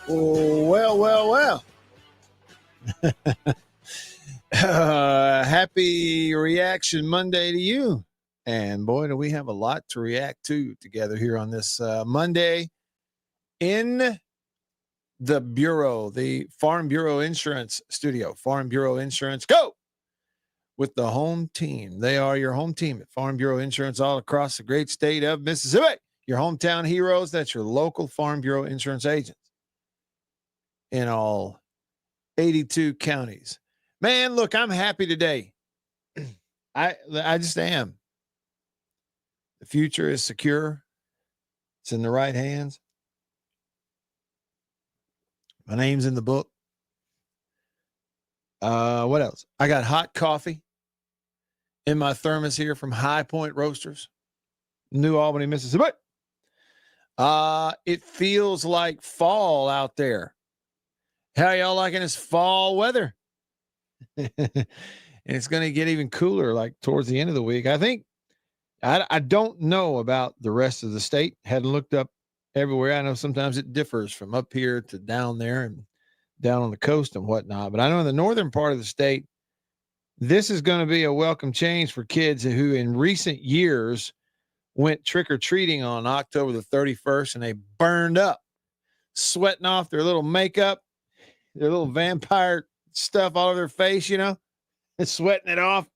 Oh, well. Happy Reaction Monday to you. And boy, do we have a lot to react to together here on this Monday in the Bureau, the Farm Bureau Insurance Studio. Farm Bureau Insurance, go! With the home team. They are your home team at Farm Bureau Insurance all across the great state of Mississippi. Your hometown heroes, that's your local Farm Bureau Insurance agents in all 82 counties. Man, look, I'm happy today. I just am. The future is secure. It's in the right hands. My name's in the book. What else? I got hot coffee in my thermos here from High Point Roasters, New Albany, Mississippi. It feels like fall out there. How y'all liking this fall weather? And it's going to get even cooler like towards the end of the week. I think I don't know about the rest of the state. Hadn't looked up everywhere. I know sometimes it differs from up here to down there and down on the coast and whatnot. But I know in the northern part of the state, this is going to be a welcome change for kids who in recent years went trick-or-treating on October the 31st and they burned up, sweating off their little makeup, their little vampire stuff all over their face, you know, and sweating it off,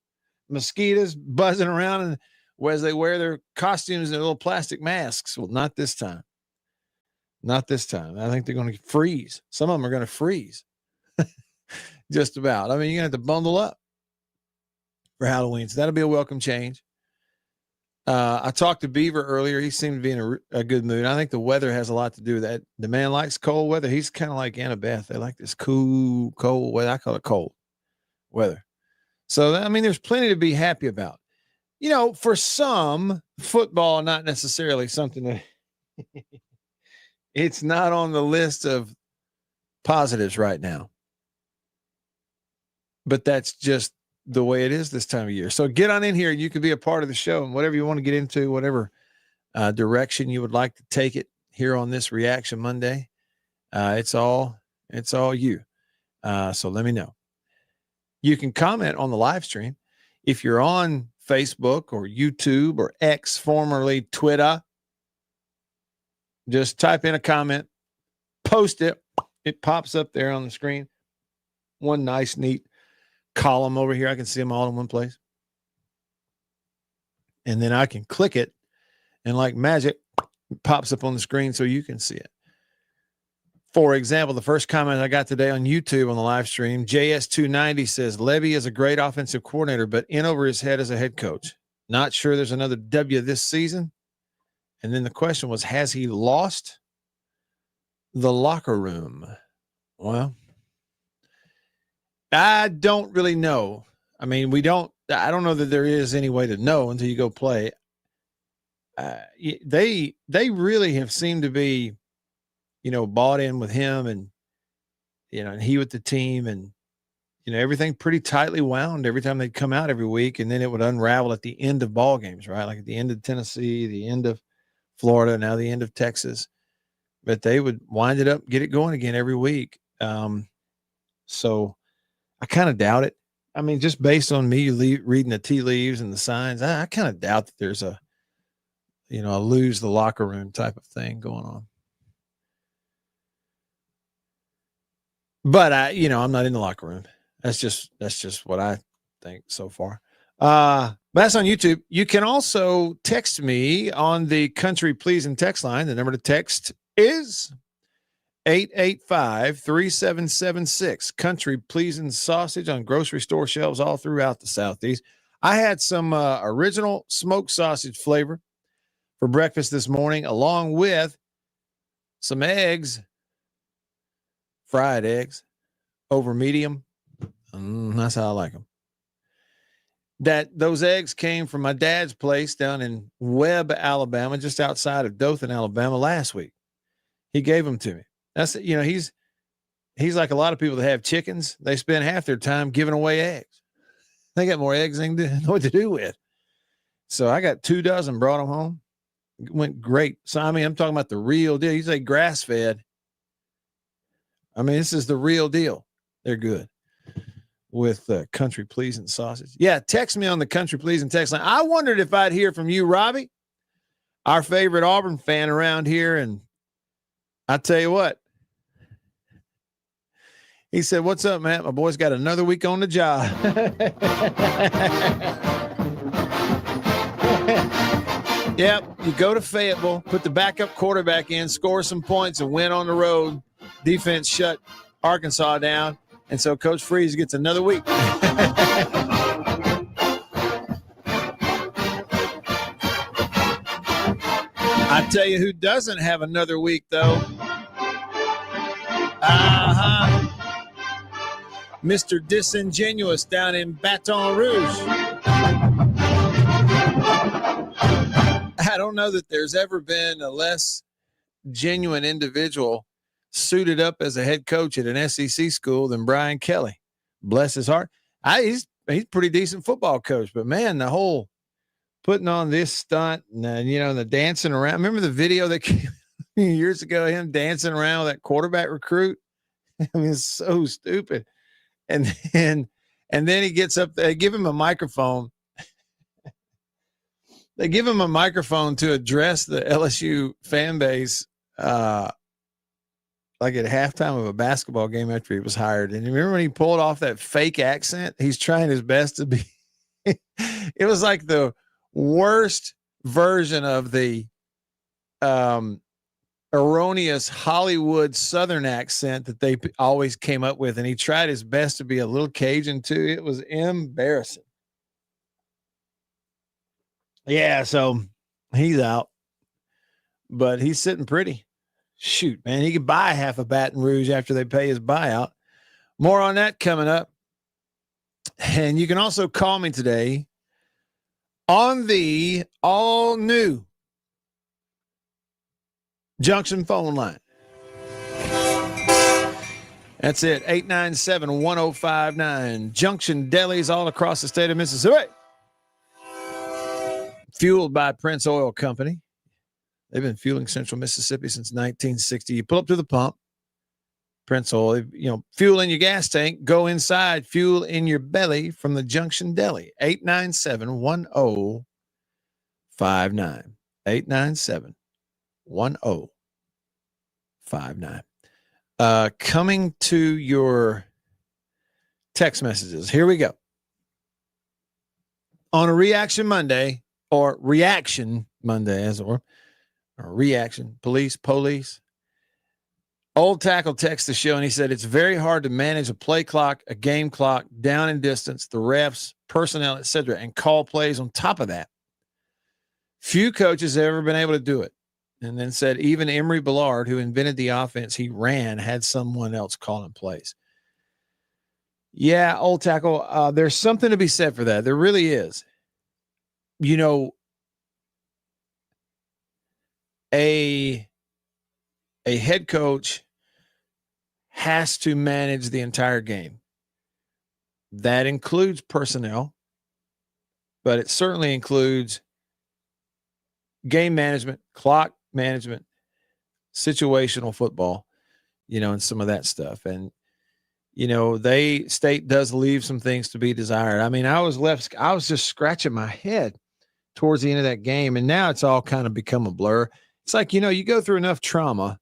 mosquitoes buzzing around, and as they wear their costumes and their little plastic masks. Well, not this time. Not this time. I think they're going to freeze. Some of them are going to freeze. Just about. I mean, you're going to have to bundle up for Halloween. So that'll be a welcome change. I talked to Beaver earlier. He seemed to be in a good mood. I think the weather has a lot to do with that. The man likes cold weather. He's kind of like Annabeth. They like this cool, cold weather. I call it cold weather. So, I mean, there's plenty to be happy about. You know, for some, football, not necessarily something that it's not on the list of positives right now. But that's just the way it is this time of year. So get on in here. You could be a part of the show, and whatever you want to get into, whatever direction you would like to take it here on this Reaction Monday. It's all you. So let me know. You can comment on the live stream. If you're on Facebook or YouTube or X, formerly Twitter, just type in a comment, post it. It pops up there on the screen. One nice, neat column over here. I can see them all in one place. And then I can click it, and like magic, it pops up on the screen so you can see it. For example, the first comment I got today on YouTube on the live stream, JS290 says, Levy is a great offensive coordinator, but in over his head as a head coach. Not sure there's another W this season. And then the question was, has he lost the locker room? Well, I don't really know. I mean, I don't know that there is any way to know until you go play. They really have seemed to be, you know, bought in with him, and, you know, and he with the team, and, you know, everything pretty tightly wound every time they'd come out every week. And then it would unravel at the end of ball games, right? Like at the end of Tennessee, the end of Florida, now the end of Texas, but they would wind it up, get it going again every week. So I kind of doubt it. I mean, just based on me reading the tea leaves and the signs, I kind of doubt that there's a lose the locker room type of thing going on. But I'm not in the locker room. That's just what I think so far. But that's on YouTube. You can also text me on the Country Pleasing text line. The number to text is 885-3776. Country Pleasing sausage on grocery store shelves all throughout the Southeast. I had some original smoked sausage flavor for breakfast this morning, along with some eggs, fried eggs over medium. That's how I like them. Those eggs came from my dad's place down in Webb, Alabama, just outside of Dothan, Alabama, last week. He gave them to me. That's, he's like a lot of people that have chickens. They spend half their time giving away eggs. They got more eggs than they know what to do with. So I got 2 dozen, brought them home. It went great. So, I mean, I'm talking about the real deal. You say grass-fed. I mean, this is the real deal. They're good with country pleasing sausage. Yeah, text me on the country pleasing text line. I wondered if I'd hear from you, Robbie, our favorite Auburn fan around here. And I tell you what, he said, "What's up, Matt? My boy's got another week on the job." Yep, you go to Fayetteville, put the backup quarterback in, score some points, and win on the road. Defense shut Arkansas down, and so Coach Freeze gets another week. I tell you who doesn't have another week, though. Mr. Disingenuous down in Baton Rouge. I don't know that there's ever been a less genuine individual suited up as a head coach at an SEC school than Brian Kelly. Bless his heart. He's a pretty decent football coach, but man, the whole putting on this stunt and the dancing around. Remember the video that came years ago, him dancing around with that quarterback recruit? I mean, it's so stupid. And then he gets up there, they give him a microphone. They give him a microphone to address the LSU fan base like at halftime of a basketball game after he was hired. And you remember when he pulled off that fake accent? He's trying his best to be – it was like the worst version of the erroneous Hollywood Southern accent that they always came up with. And he tried his best to be a little Cajun too. It was embarrassing. Yeah, so he's out, but he's sitting pretty. Shoot, man, he could buy half of Baton Rouge after they pay his buyout. More on that coming up. And you can also call me today on the all-new Junction phone line. That's it, 897-1059. Junction delis all across the state of Mississippi. Fueled by Prince Oil Company. They've been fueling Central Mississippi since 1960. You pull up to the pump, Prince Oil, fuel in your gas tank, go inside, fuel in your belly from the Junction Deli. 897-1059. 897-1059. Coming to your text messages. Here we go. On a Reaction Monday, or Reaction Monday, as it were, or Reaction, police. Old Tackle texted the show, and he said, it's very hard to manage a play clock, a game clock, down and distance, the refs, personnel, etc., and call plays on top of that. Few coaches have ever been able to do it. And then said, even Emory Bellard, who invented the offense he ran, had someone else calling plays. Yeah, Old Tackle, there's something to be said for that. There really is. A head coach has to manage the entire game. That includes personnel, but it certainly includes game management, clock management, situational football, and some of that stuff. And, state does leave some things to be desired. I mean, I was just scratching my head towards the end of that game, and now it's all kind of become a blur. It's like, you go through enough trauma,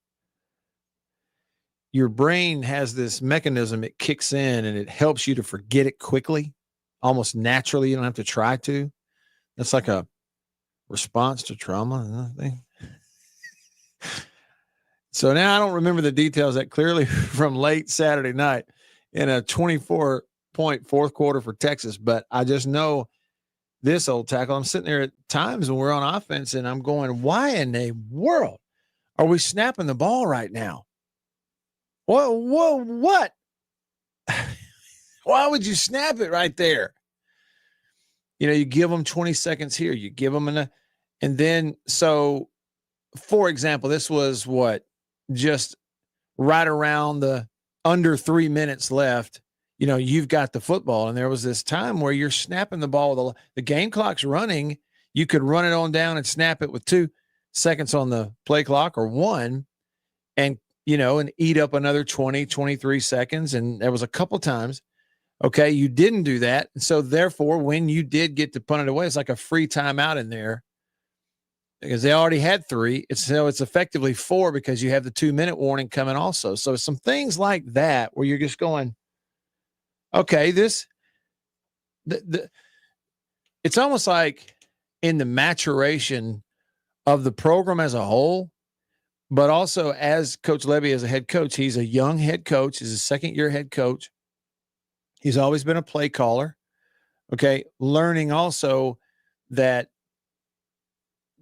your brain has this mechanism, it kicks in and it helps you to forget it quickly, almost naturally. You don't have to try to. That's like a response to trauma. So now I don't remember the details that clearly from late Saturday night in a 24-point fourth quarter for Texas, but I just know this, Old Tackle. I'm sitting there at times when we're on offense and I'm going, why in the world are we snapping the ball right now? What? Why would you snap it right there? You give them 20 seconds here. You give them and then, so for example, this was just right around the under 3 minutes left. You've got the football, and there was this time where you're snapping the ball. The game clock's running. You could run it on down and snap it with 2 seconds on the play clock or 1. And and eat up another 20, 23 seconds. And there was a couple times, okay, you didn't do that. And so therefore, when you did get to punt it away, it's like a free timeout in there because they already had 3. It's effectively 4 because you have the 2-minute warning coming also. So some things like that where you're just going, okay, it's almost like in the maturation of the program as a whole, but also as Coach Levy as a head coach. He's a young head coach. He's a second-year head coach. He's always been a play caller. Okay, learning also that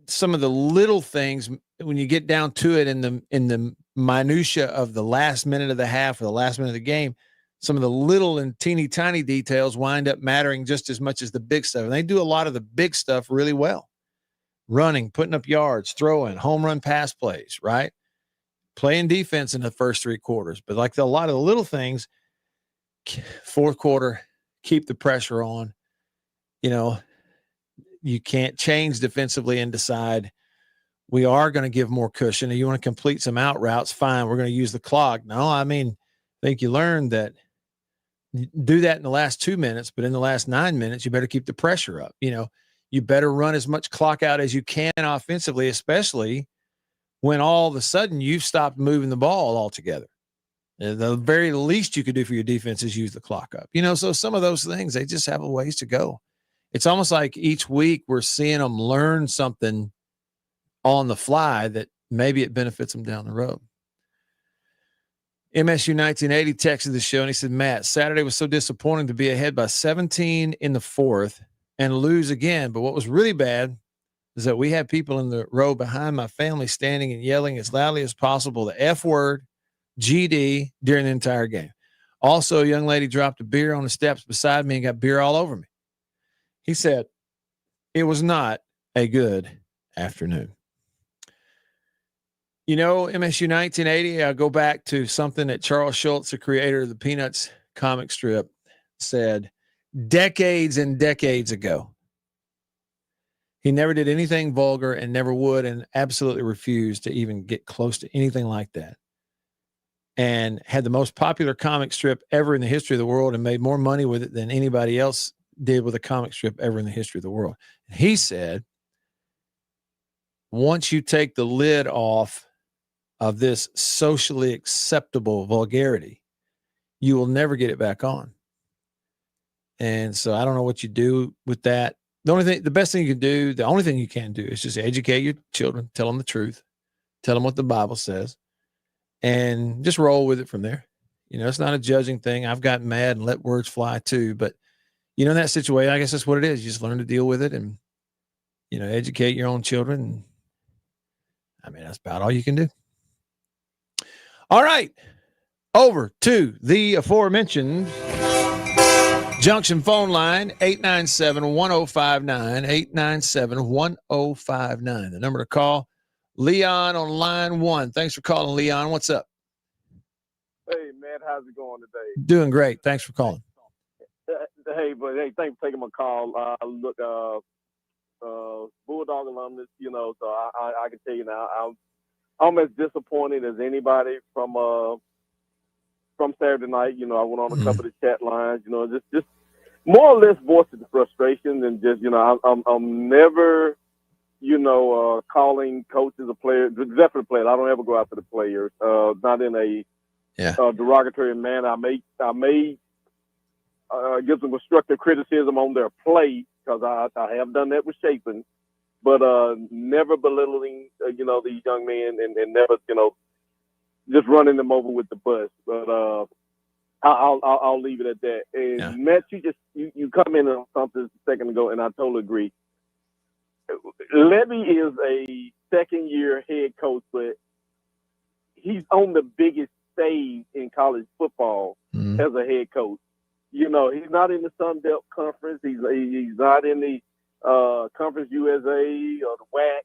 some of the little things, when you get down to it in the minutia of the last minute of the half or the last minute of the game, some of the little and teeny tiny details wind up mattering just as much as the big stuff. And they do a lot of the big stuff really well. Running, putting up yards, throwing, home run pass plays, right? Playing defense in the first 3 quarters. But like a lot of the little things, fourth quarter, keep the pressure on. You can't change defensively and decide we are going to give more cushion. And you want to complete some out routes, fine, we're going to use the clock. No, I think you learned that you do that in the last 2 minutes, but in the last 9 minutes, you better keep the pressure up. You better run as much clock out as you can offensively, especially when all of a sudden you've stopped moving the ball altogether. The very least you could do for your defense is use the clock up. So some of those things, they just have a ways to go. It's almost like each week we're seeing them learn something on the fly that maybe it benefits them down the road. MSU 1980 texted the show and he said, Matt, Saturday was so disappointing to be ahead by 17 in the 4th and lose again. But what was really bad is that we had people in the row behind my family standing and yelling as loudly as possible the F word, GD, during the entire game. Also, a young lady dropped a beer on the steps beside me and got beer all over me. He said, it was not a good afternoon. MSU 1980, I'll go back to something that Charles Schulz, the creator of the Peanuts comic strip, said decades and decades ago. He never did anything vulgar and never would and absolutely refused to even get close to anything like that. And had the most popular comic strip ever in the history of the world and made more money with it than anybody else did with a comic strip ever in the history of the world. He said, once you take the lid off of this socially acceptable vulgarity, you will never get it back on. And so I don't know what you do with that. The best thing you can do, the only thing you can do is just educate your children, tell them the truth, tell them what the Bible says, and just roll with it from there. It's not a judging thing. I've gotten mad and let words fly too, but in that situation, I guess that's what it is. You just learn to deal with it and, educate your own children. That's about all you can do. All right. Over to the aforementioned Junction phone line, 897-1059, 897-1059. The number to call, Leon on line 1. Thanks for calling, Leon. What's up? Hey, man, how's it going today? Doing great. Thanks for calling. Hey, thanks for taking my call. Bulldog alumnus, so I can tell you now, I'm as disappointed as anybody from Saturday night. I went on a couple of chat lines, just more or less voicing the frustration and just, I'm never, calling coaches or players, definitely players. I don't ever go after the players, not in a derogatory manner. I may give some constructive criticism on their play because I have done that with Chapin, but never belittling, these young men and never, just running them over with the bus. But I'll leave it at that. And Matt, you commented on something a second ago, and I totally agree. Levy is a second-year head coach, but he's on the biggest stage in college football as a head coach. He's not in the Sun Belt Conference. He's not in the Conference USA or the WAC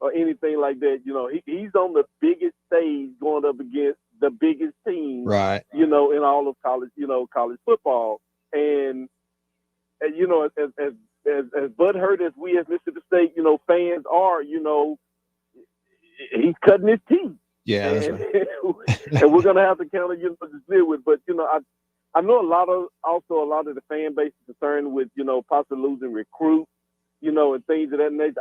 or anything like that. He's on the biggest stage going up against the biggest team, right? In all of college, college football. And as butthurt as we as Mississippi State, fans are, he's cutting his teeth. Yeah, that's and, right. and we're gonna have to kind of just deal with. But I know a lot of the fan base is concerned with possibly losing recruits, and things of that nature.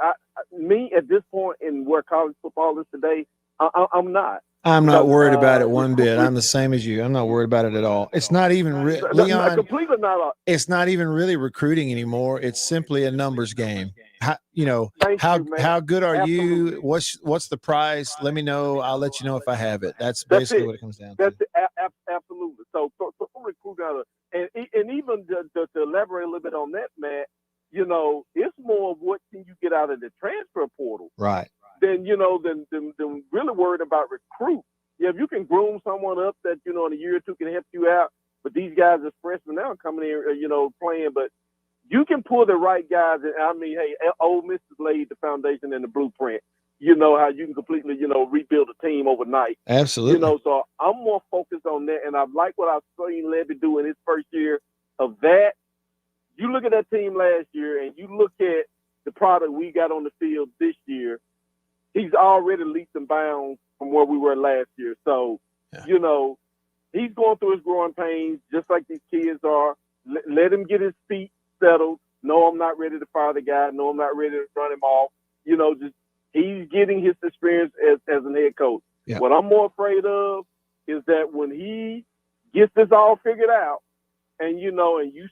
Me at this point in where college football is today, I'm not. I'm not worried about it one bit. I'm the same as you. I'm not worried about it at all. It's not even Leon. Completely not. It's not even really recruiting anymore. It's simply a numbers game. How good are Absolutely. you? What's the price? Let me know. I'll let you know if I have it. That's basically what it comes down to. Absolutely. So recruit out, and even to elaborate a little bit on that, Matt. It's more of what can you get out of the transfer portal, right? Than really worried about recruit. Yeah, if you can groom someone up that in a year or two can help you out, but these guys are freshmen now coming in, playing, but you can pull the right guys. And I mean, hey, Ole Miss has laid the foundation and the blueprint. How you can completely, rebuild a team overnight. Absolutely. So I'm more focused on that, and I like what I've seen Levy do in his first year of that. You look at that team last year, and you look at the product we got on the field this year. He's already leaps and bounds from where we were last year. So, he's going through his growing pains just like these kids are. Let him get his feet settled. No, I'm not ready to fire the guy. No, I'm not ready to run him off. He's getting his experience as an head coach. Yeah. What I'm more afraid of is that when he gets this all figured out, and you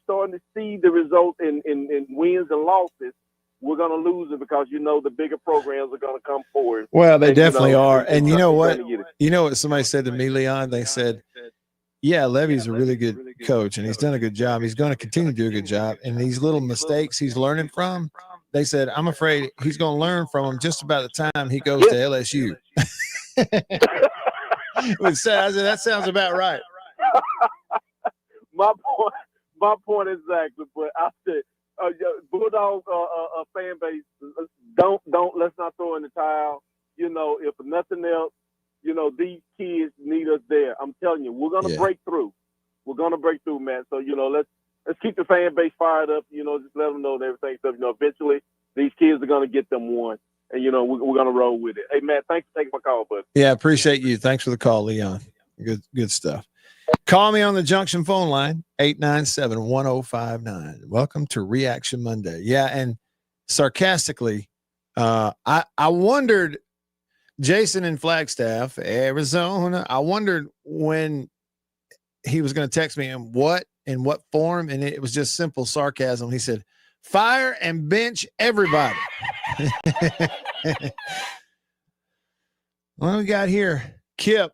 starting to see the result in wins and losses, we're going to lose it because the bigger programs are going to come forward. Well, they definitely are. And you know what? You know what somebody said to me, Leon? They said, yeah, Levy's a really good coach, and he's done a good job. He's going to continue to do a good job. And these little mistakes he's learning from, they said, I'm afraid he's going to learn from them just about the time he goes to LSU. I said, that sounds about right. My point exactly. But I said, Bulldog fan base, let's not throw in the towel. If nothing else, these kids need us there. I'm telling you, we're gonna break through. We're gonna break through, man. So let's keep the fan base fired up. Just let them know that everything. So eventually these kids are gonna get them one, and we're gonna roll with it. Hey, Matt, thanks for taking my call, bud. Yeah, appreciate you. Thanks for the call, Leon. Good stuff. Call me on the Junction phone line, 897-1059. Welcome to Reaction Monday. Yeah, and sarcastically, I wondered, Jason in Flagstaff, Arizona, I wondered when he was going to text me in what form, and it was just simple sarcasm. He said, fire and bench everybody. What do we got here? Kip.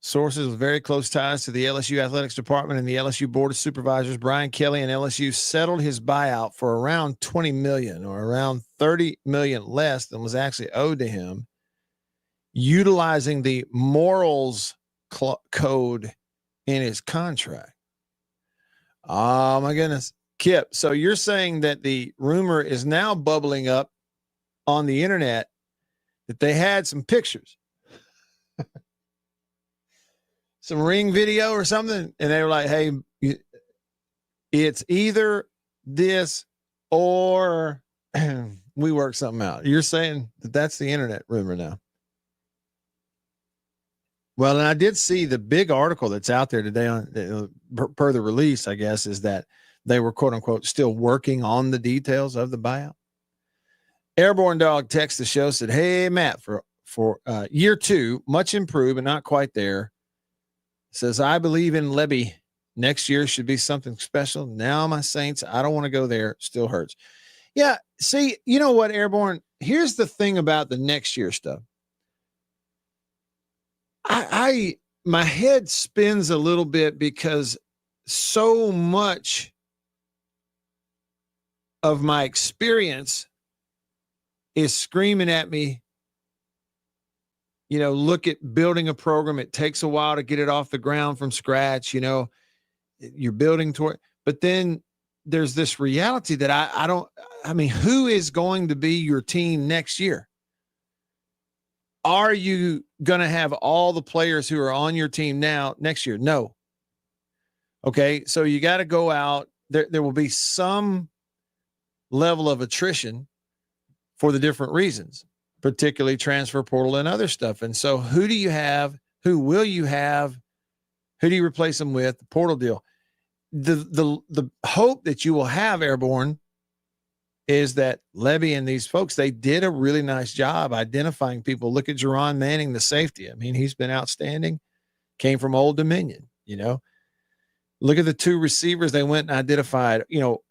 Sources with very close ties to the LSU athletics department and the LSU board of supervisors, Brian Kelly and LSU settled his buyout for around $20 million or around $30 million less than was actually owed to him, utilizing the morals code in his contract. Oh my goodness. Kip, so you're saying that the rumor is now bubbling up on the internet that they had some pictures, some ring video or something, and they were like, hey, it's either this or we work something out. You're saying that that's the internet rumor now. Well, and I did see the big article that's out there today on per the release, I guess, is that they were, quote unquote, still working on the details of the buyout. Airborne Dog texted the show, said, hey, Matt, for year 2, much improved, but not quite there. Says, I believe in Levy. Next year should be something special. Now, my Saints, I don't want to go there. Still hurts. Yeah. See, you know what, Airborne? Here's the thing about the next year stuff. My head spins a little bit because so much of my experience is screaming at me, look at building a program. It takes a while to get it off the ground from scratch. You're building toward, but then there's this reality that who is going to be your team next year? Are you going to have all the players who are on your team now next year? No. Okay. So you got to go out there. There will be some level of attrition for the different reasons, particularly transfer portal and other stuff. And so who do you have? Who will you have? Who do you replace them with? The portal deal. The hope that you will have, Airborne, is that Levy and these folks, they did a really nice job identifying people. Look at Jerron Manning, the safety. I mean, he's been outstanding. Came from Old Dominion, you know. Look at the two receivers they went and identified. You know,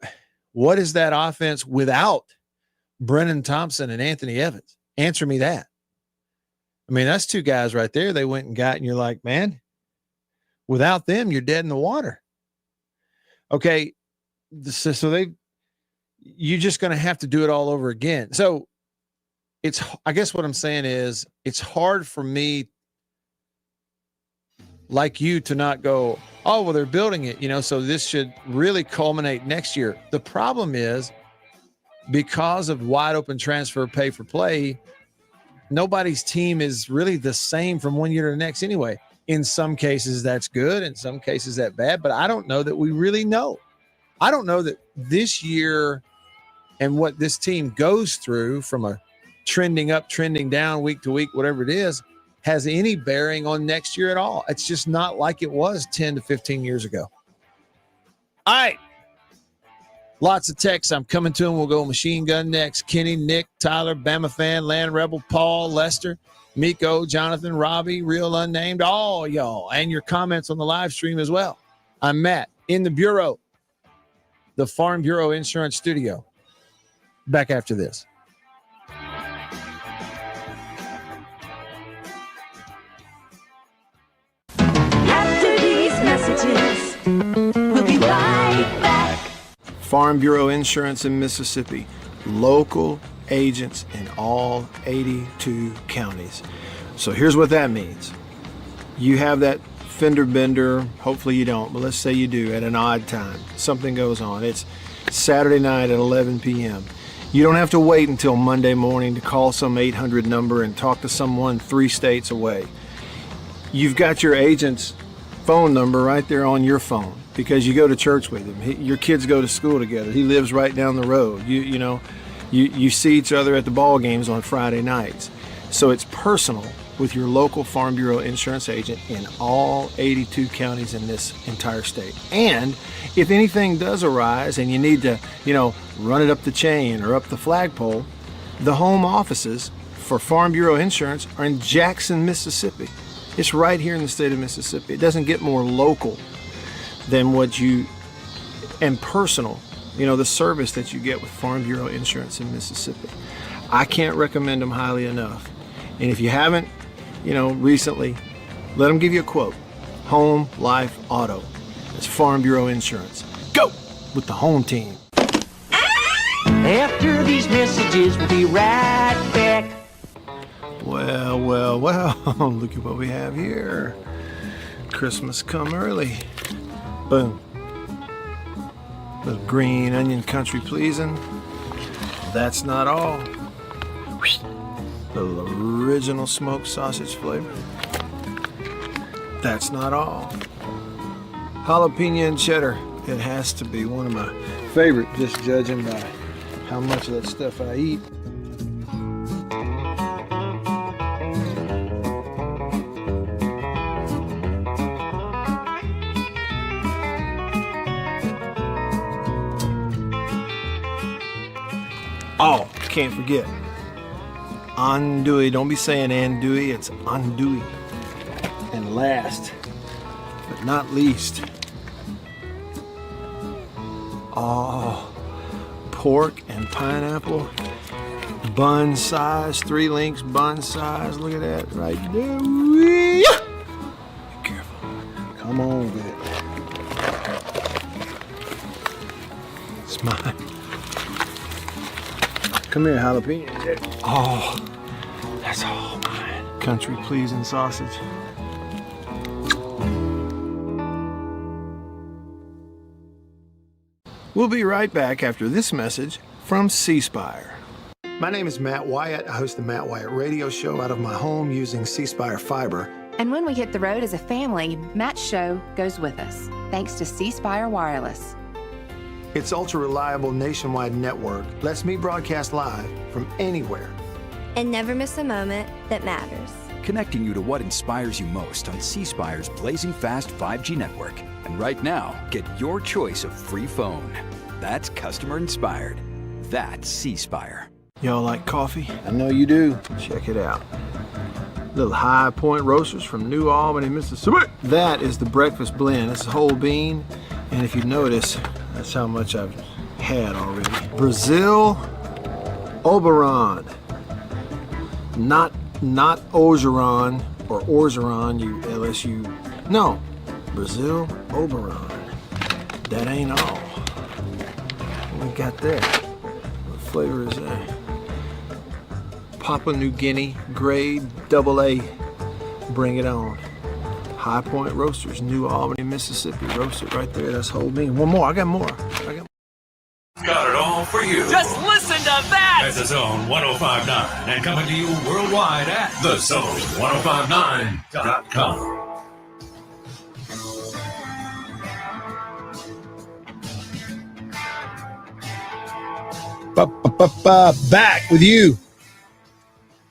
what is that offense without Brennan Thompson and Anthony Evans? Answer me that. I mean, that's two guys right there they went and got, and you're like, man, without them, you're dead in the water. Okay, so you're just going to have to do it all over again. So I guess what I'm saying is it's hard for me, like you, to not go, oh, well, they're building it, you know, so this should really culminate next year. The problem is because of wide open transfer pay for play, nobody's team is really the same from one year to the next anyway. In some cases, that's good. In some cases, that's bad. But I don't know that we really know. I don't know that this year and what this team goes through from a trending up, trending down, week to week, whatever it is, has any bearing on next year at all. It's just not like it was 10 to 15 years ago. All right. Lots of texts. I'm coming to them. We'll go machine gun next. Kenny, Nick, Tyler, Bama fan, Land Rebel, Paul, Lester, Miko, Jonathan, Robbie, Real Unnamed, all y'all, and your comments on the live stream as well. I'm Matt in the Bureau, the Farm Bureau Insurance Studio. Back after this. After these messages, we'll be right back. Farm Bureau Insurance in Mississippi. Local agents in all 82 counties. So here's what that means. You have that fender bender, hopefully you don't, but let's say you do at an odd time. Something goes on. It's Saturday night at 11 p.m. You don't have to wait until Monday morning to call some 800 number and talk to someone 3 states away. You've got your agent's phone number right there on your phone because you go to church with him. Your kids go to school together. He lives right down the road. You see each other at the ball games on Friday nights. So it's personal with your local Farm Bureau insurance agent in all 82 counties in this entire state. And if anything does arise and you need to, run it up the chain or up the flagpole, the home offices for Farm Bureau Insurance are in Jackson, Mississippi. It's right here in the state of Mississippi. It doesn't get more local than and personal, the service that you get with Farm Bureau Insurance in Mississippi. I can't recommend them highly enough. And if you haven't, recently, let them give you a quote. Home, life, auto. It's Farm Bureau Insurance. Go with the home team. After these messages, we'll be right back. Well, look at what we have here. Christmas come early. Boom. Little green onion country pleasing. That's not all. Little original smoked sausage flavor. That's not all. Jalapeno and cheddar. It has to be one of my favorite, just judging by how much of that stuff I eat. Oh, can't forget. Andouille. Don't be saying andouille, it's andouille. And last, but not least, pork and pineapple. Bun size, 3 links, bun size. Look at that right there. Be careful. Come on with it. It's mine. Come here, jalapeno. Oh, that's all mine. Country pleasing sausage. We'll be right back after this message from C Spire. My name is Matt Wyatt. I host the Matt Wyatt radio show out of my home using C Spire fiber. And when we hit the road as a family, Matt's show goes with us, thanks to C Spire Wireless. Its ultra-reliable nationwide network lets me broadcast live from anywhere. And never miss a moment that matters. Connecting you to what inspires you most on C Spire's blazing fast 5G network. And right now, get your choice of free phone. That's customer inspired. That's C Spire. Y'all like coffee? I know you do. Check it out. Little High Point Roasters from New Albany, Mississippi. That is the breakfast blend. It's a whole bean. And if you notice, that's how much I've had already. Brazil Oberon. Not Orgeron or Orgeron, you LSU. No, Brazil Oberon. That ain't all. What we got there? What flavor is that? Papua New Guinea, grade AA. Bring it on. High Point Roasters, New Albany, Mississippi. Roast it right there. That's whole bean. One more. I got more. Got it all for you. Just listen to that! At The Zone 105.9 and coming to you worldwide at TheZone1059.com. Back with you.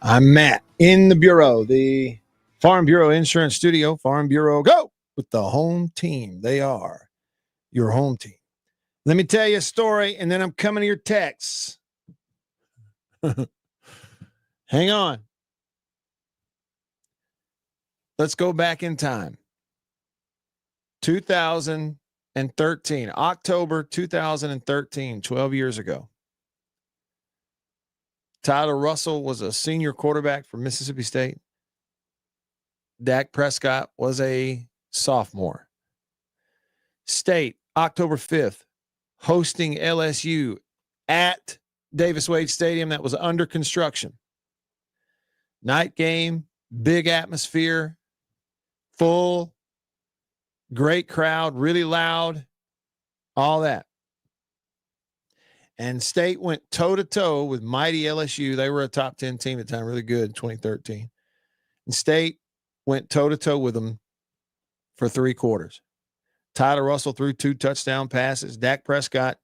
I'm Matt in the Bureau, the Farm Bureau Insurance Studio. Farm Bureau, go with the home team. They are your home team. Let me tell you a story, and then I'm coming to your texts. Hang on. Let's go back in time. 2013, October 2013, 12 years ago. Tyler Russell was a senior quarterback for Mississippi State. Dak Prescott was a sophomore. State, October 5th, hosting LSU at Davis Wade Stadium that was under construction. Night game, big atmosphere, full, great crowd, really loud, all that. And State went toe-to-toe with mighty LSU. They were a top 10 team at the time, really good in 2013. And State went toe-to-toe with them for 3 quarters. Tyler Russell threw 2 touchdown passes. Dak Prescott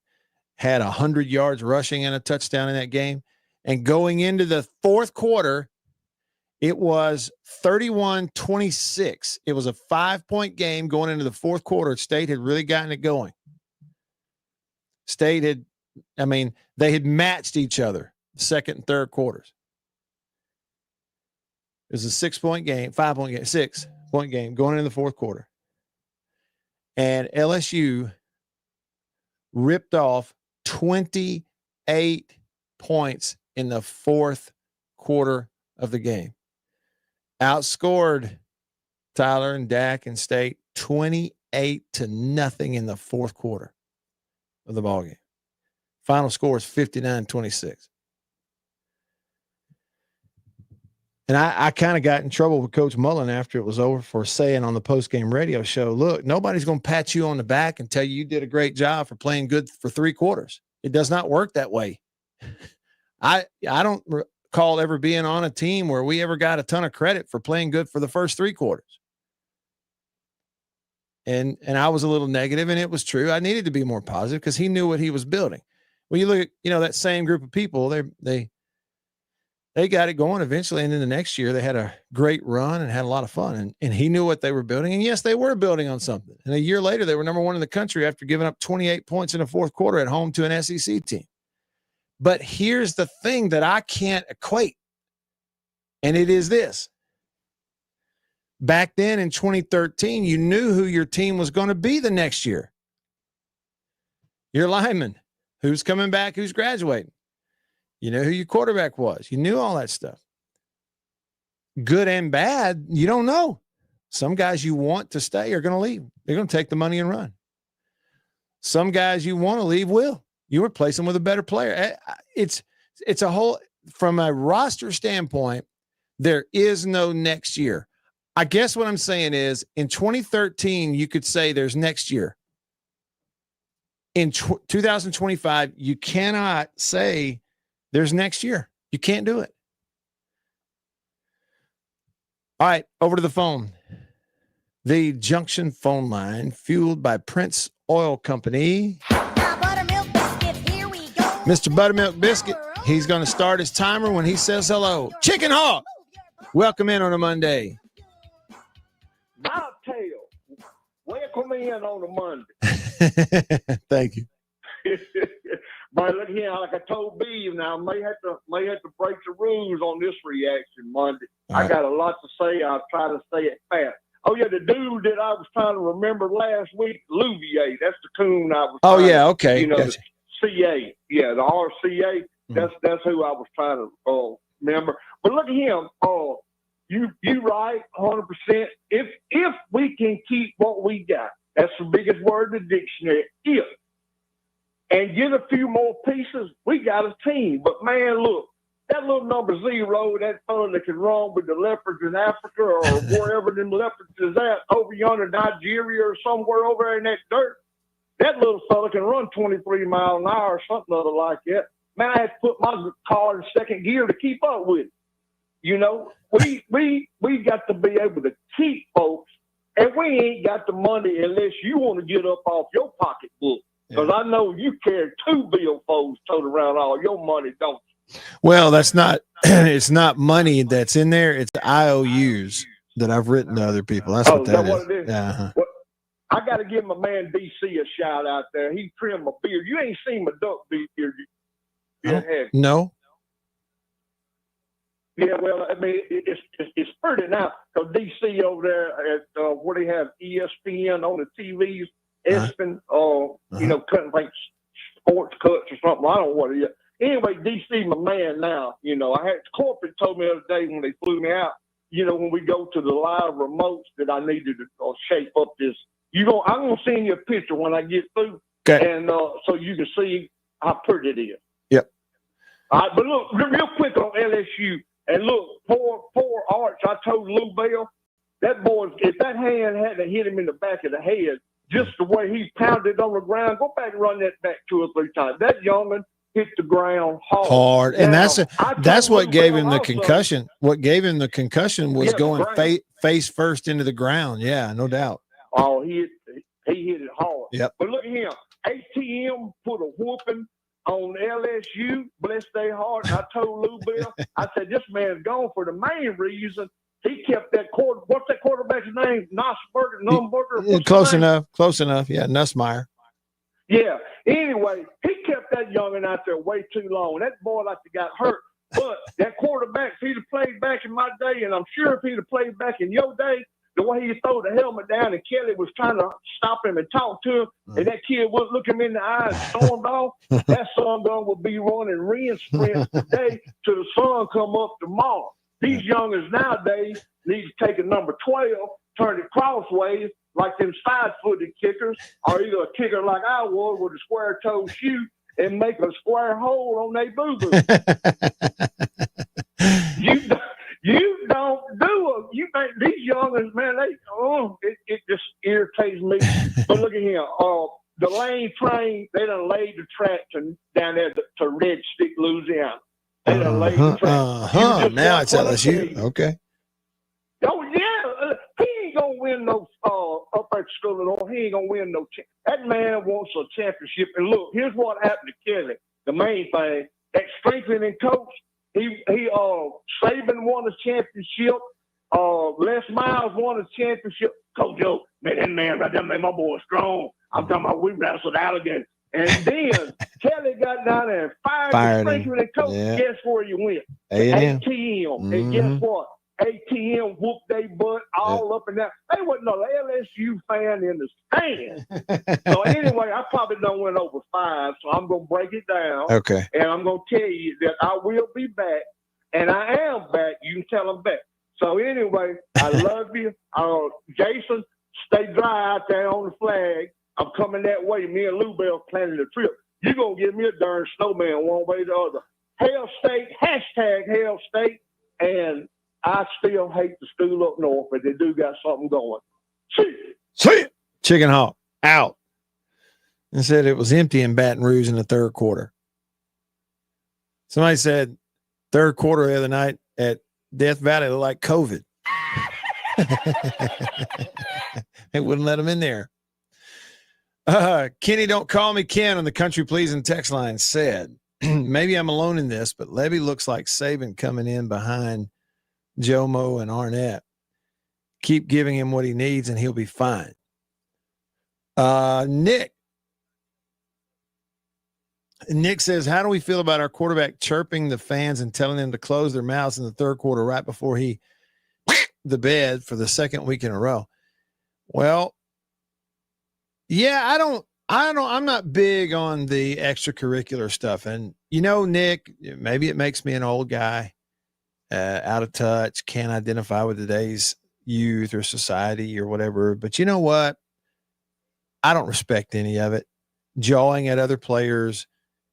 had 100 yards rushing and a touchdown in that game. And going into the 4th quarter, it was 31-26. It was a 5-point game going into the 4th quarter. State had really gotten it going. State had, they had matched each other 2nd and 3rd quarters. It was a 6-point game, 5-point game, 6-point game going into the 4th quarter. And LSU ripped off 28 points in the 4th quarter of the game. Outscored Tyler and Dak and State 28-0 in the 4th quarter of the ballgame. Final score is 59-26. And I kind of got in trouble with Coach Mullen after it was over for saying on the postgame radio show, look, nobody's going to pat you on the back and tell you did a great job for playing good for 3 quarters. It does not work that way. I don't recall ever being on a team where we ever got a ton of credit for playing good for the first 3 quarters. And I was a little negative, and it was true. I needed to be more positive because he knew what he was building. When you look at, that same group of people, they got it going eventually. And then the next year they had a great run and had a lot of fun. And he knew what they were building. And yes, they were building on something. And a year later, they were number 1 in the country after giving up 28 points in the 4th quarter at home to an SEC team. But here's the thing that I can't equate. And it is this. Back then in 2013, you knew who your team was going to be the next year. Your lineman, who's coming back, who's graduating. You know who your quarterback was. You knew all that stuff. Good and bad, you don't know. Some guys you want to stay are going to leave. They're going to take the money and run. Some guys you want to leave will. You replace them with a better player. It's a whole, from a roster standpoint, there is no next year. I guess what I'm saying is in 2013, you could say there's next year. In 2025, you cannot say there's next year. You can't do it. All right, over to the phone. The Junction phone line, fueled by Prince Oil Company. Mr. Buttermilk Biscuit, he's going to start his timer when he says hello. Chicken Hawk, welcome in on a Monday. I'll tell you, welcome in on a Monday. Thank you. But look here, like I told Beav, now I may have to break the rules on this reaction Monday. I got a lot to say. I'll try to say it fast. Oh yeah, the dude that I was trying to remember last week, louvier. That's the coon I was. Oh yeah, okay. You know, gotcha. the CA, yeah, the RCA. That's who I was trying to remember. But look at him. You right, 100%. If we can keep what we got, that's the biggest word in the dictionary. If. And get a few more pieces, we got a team. But man, look, that little number 0, that fella that can run with the leopards in Africa or wherever them leopards is at, over yonder Nigeria or somewhere over there in that dirt, that little fella can run 23 miles an hour or something other like that. Man, I had to put my car in second gear to keep up with it. You know, we got to be able to keep folks, and we ain't got the money unless you want to get up off your pocketbook. Because I know you carry 2 billfolds toted around all your money, don't you? Well, that's not, it's not money that's in there. It's IOUs that I've written to other people. That's what that is. What it is? Uh-huh. Well, I got to give my man DC a shout out there. He trimmed my beard. You ain't seen my duck beard. No. Yeah, well, I mean, it's pretty now. Because DC over there at where they have ESPN on the TVs, Espen, you know, cutting like sports cuts or something. I don't know what it is. Anyway, DC, my man now, you know, I had corporate told me the other day when they flew me out, you know, when we go to the live remotes that I needed to shape up this. I'm going to send you a picture when I get through. Okay. And so you can see how pretty it is. Yep. All right, but look, real quick on LSU. And look, poor Arch, I told Lou Bell, that boy, if that hand hadn't hit him in the back of the head, just the way he pounded on the ground, go back and run that back 2 or 3 times. That young'un hit the ground hard. And now, that's what gave him the also, concussion. What gave him the concussion was going face first into the ground. Yeah, no doubt. Oh, he hit it hard. Yep. But look at him. ATM put a whooping on LSU, bless their heart. And I told Lou Bell, I said, this man's gone for the main reason. He kept that what's that quarterback's name? Nussberger? Close enough. Yeah, Nussmeier. Yeah. Anyway, he kept that young'un out there way too long. That boy like to got hurt. But that quarterback, if he'd have played back in my day, and I'm sure if he'd have played back in your day, the way he threw the helmet down and Kelly was trying to stop him and talk to him, and that kid wouldn't look him in the eye and stormed off, that son gun would be running ring sprints today till the sun come up tomorrow. These youngers nowadays need to take a number 12, turn it crossways like them side-footed kickers, or either a kicker like I was with a square-toe shoe and make a square hole on their boo-boo. You don't do it. You think these youngers, man, it just irritates me. But look at him. The Lane train, they done laid the track down there to Red Stick, Louisiana. They done laid the track. Now it's LSU. Okay. Oh, yeah. He ain't going to win no, up at school and all. He ain't going to win no. That man wants a championship. And look, here's what happened to Kelly. The main thing, that strengthening coach, Saban won a championship. Les Miles won a championship. Coach Joe, man, that man right there made my boy strong. I'm talking about we wrestled alligators. And then Kelly got down there and fired the strengthening coach. Yeah. Guess where you went? A&M. ATM. And guess what? ATM whooped their butt all up and down. They wasn't no LSU fan in the stand. So anyway, I probably done went over 5, so I'm going to break it down. Okay. And I'm going to tell you that I will be back, and I am back. You can tell I'm back. So anyway, I love you. Jason, stay dry out there on the flag. I'm coming that way. Me and Lou Bell planning the trip. You're going to give me a darn snowman one way or the other. Hail State, hashtag Hail State, and I still hate the school up north, but they do got something going. See it. Chicken Hawk out. And said it was empty in Baton Rouge in the third quarter. Somebody said third quarter the other night at Death Valley looked like COVID. They wouldn't let them in there. Kenny, don't call me Ken on the country pleasing text line said, maybe I'm alone in this, but Levy looks like Saban coming in behind Jomo and Arnett. Keep giving him what he needs and he'll be fine. Nick says, how do we feel about our quarterback chirping the fans and telling them to close their mouths in the third quarter right before he the bed for the second week in a row? Well, yeah, I'm not big on the extracurricular stuff. And, Nick, maybe it makes me an old guy, out of touch, can't identify with today's youth or society or whatever. But you know what? I don't respect any of it. Jawing at other players,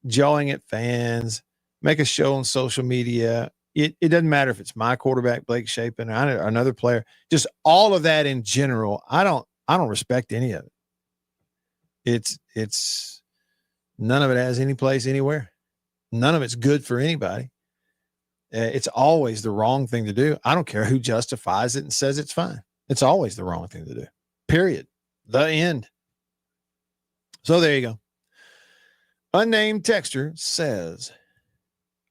jawing at fans, make a show on social media. It doesn't matter if it's my quarterback, Blake Shapen, or another player, just all of that in general. I don't respect any of it. It's none of it has any place anywhere. None of it's good for anybody. It's always the wrong thing to do. I don't care who justifies it and says it's fine. It's always the wrong thing to do. Period. The end. So there you go. Unnamed texter says,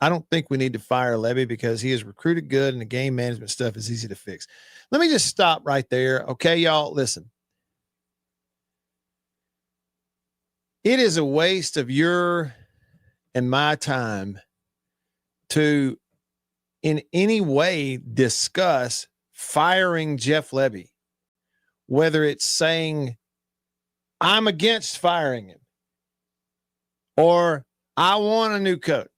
I don't think we need to fire Levy because he is recruited good and the game management stuff is easy to fix. Let me just stop right there. Okay, y'all, listen. It is a waste of your and my time to in any way discuss firing Jeff Levy, whether it's saying I'm against firing him or I want a new coach.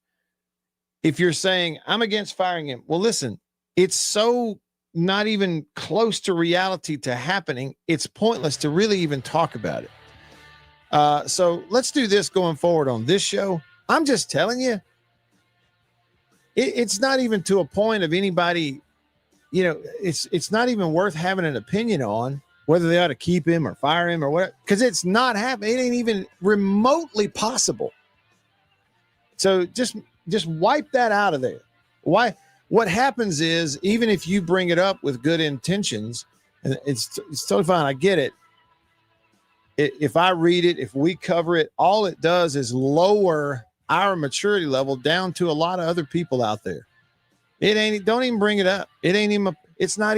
If you're saying I'm against firing him, well, listen, it's so not even close to reality to happening. It's pointless to really even talk about it. So let's do this going forward on this show. I'm just telling you, it's not even to a point of anybody, it's not even worth having an opinion on whether they ought to keep him or fire him or what, because it's not happening. It ain't even remotely possible. So just wipe that out of there. Why? What happens is, even if you bring it up with good intentions, and it's totally fine. I get it. If I read it, if we cover it, all it does is lower our maturity level down to a lot of other people out there. Don't even bring it up. It's not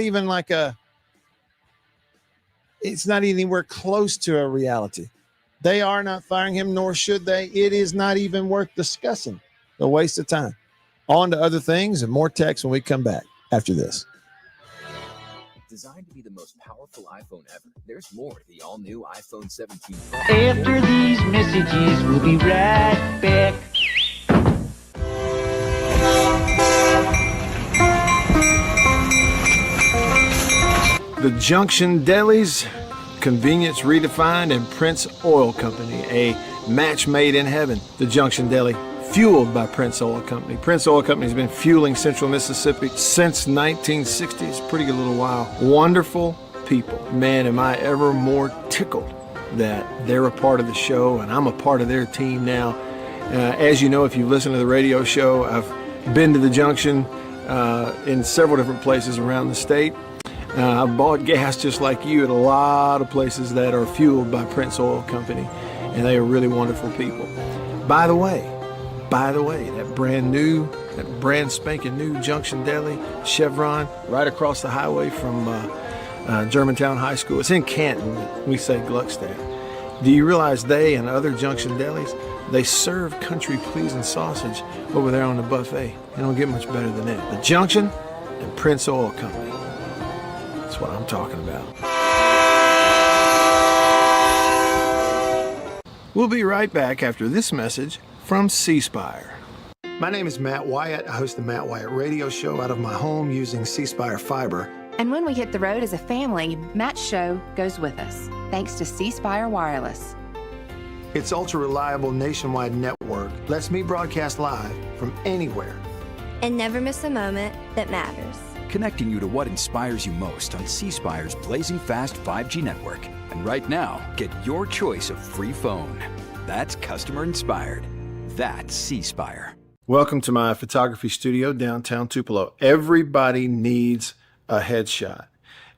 anywhere close to a reality. They are not firing him, nor should they. It is not even worth discussing. A waste of time. On to other things and more text when we come back after this. Designed to be the most powerful iPhone ever, there's more to the all-new iPhone 17 Pro. After these messages, we'll be right back. The Junction Delis, convenience redefined, and Prince Oil Company, a match made in heaven. The Junction Deli, fueled by Prince Oil Company. Prince Oil Company has been fueling Central Mississippi since 1960. It's a pretty good little while. Wonderful people. Man, am I ever more tickled that they're a part of the show and I'm a part of their team now. As you know, if you listen to the radio show, I've been to the Junction in several different places around the state. I've bought gas just like you at a lot of places that are fueled by Prince Oil Company, and they are really wonderful people. By the way, that brand spanking new Junction Deli, Chevron, right across the highway from Germantown High School. It's in Canton. We say Gluckstadt. Do you realize they and other Junction Delis, they serve country pleasing sausage over there on the buffet? They don't get much better than that. The Junction and Prince Oil Company. That's what I'm talking about. We'll be right back after this message from C Spire. My name is Matt Wyatt. I host the Matt Wyatt radio show out of my home using C Spire fiber. And when we hit the road as a family, Matt's show goes with us, thanks to C Spire Wireless. Its ultra-reliable nationwide network lets me broadcast live from anywhere. And never miss a moment that matters. Connecting you to what inspires you most on C Spire's blazing fast 5G network. And right now, get your choice of free phone. That's customer inspired. That's C Spire. Welcome to my photography studio downtown Tupelo. Everybody needs a headshot,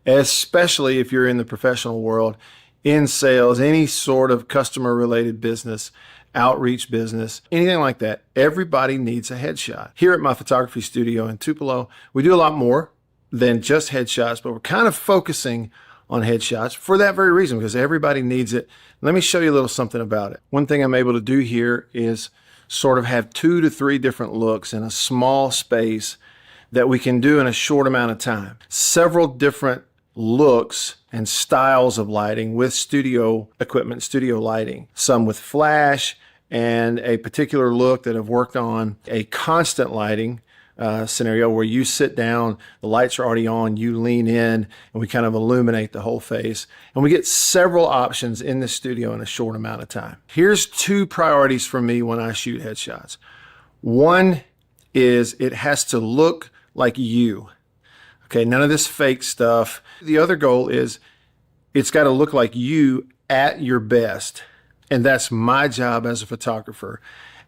especially if you're in the professional world, in sales, any sort of customer related business. outreach business, anything like that. Everybody needs a headshot. Here at my photography studio in Tupelo, we do a lot more than just headshots, but we're kind of focusing on headshots for that very reason, because everybody needs it. Let me show you a little something about it. One thing I'm able to do here is sort of have 2 to 3 different looks in a small space that we can do in a short amount of time. Several different looks and styles of lighting with studio equipment, studio lighting. Some with flash, and a particular look that I've worked on, a constant lighting scenario where you sit down, the lights are already on, you lean in, and we kind of illuminate the whole face. And we get several options in the studio in a short amount of time. Here's 2 priorities for me when I shoot headshots. One is it has to look like you. Okay, none of this fake stuff. The other goal is it's got to look like you at your best. And that's my job as a photographer.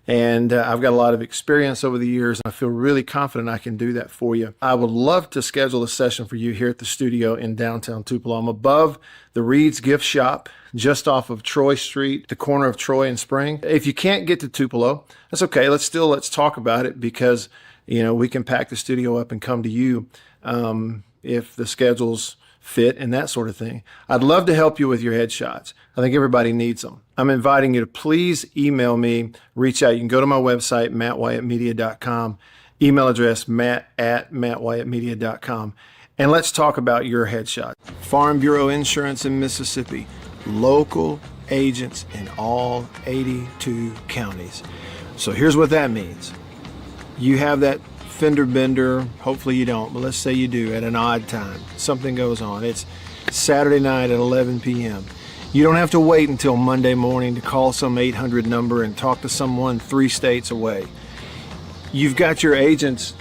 And I've got a lot of experience over the years, and I feel really confident I can do that for you. I would love to schedule a session for you here at the studio in downtown Tupelo. I'm above the Reed's Gift Shop, just off of Troy Street, the corner of Troy and Spring. If you can't get to Tupelo, that's okay. Let's talk about it, because we can pack the studio up and come to you if the schedules fit and that sort of thing. I'd love to help you with your headshots. I think everybody needs them. I'm inviting you to please email me, reach out. You can go to my website, mattwyattmedia.com, email address matt@mattwyattmedia.com, and let's talk about your headshot. Farm Bureau Insurance in Mississippi, local agents in all 82 counties. So here's what that means. You have that fender bender, hopefully you don't, but let's say you do at an odd time. Something goes on. It's Saturday night at 11 p.m. You don't have to wait until Monday morning to call some 800 number and talk to someone 3 states away. You've got your agent's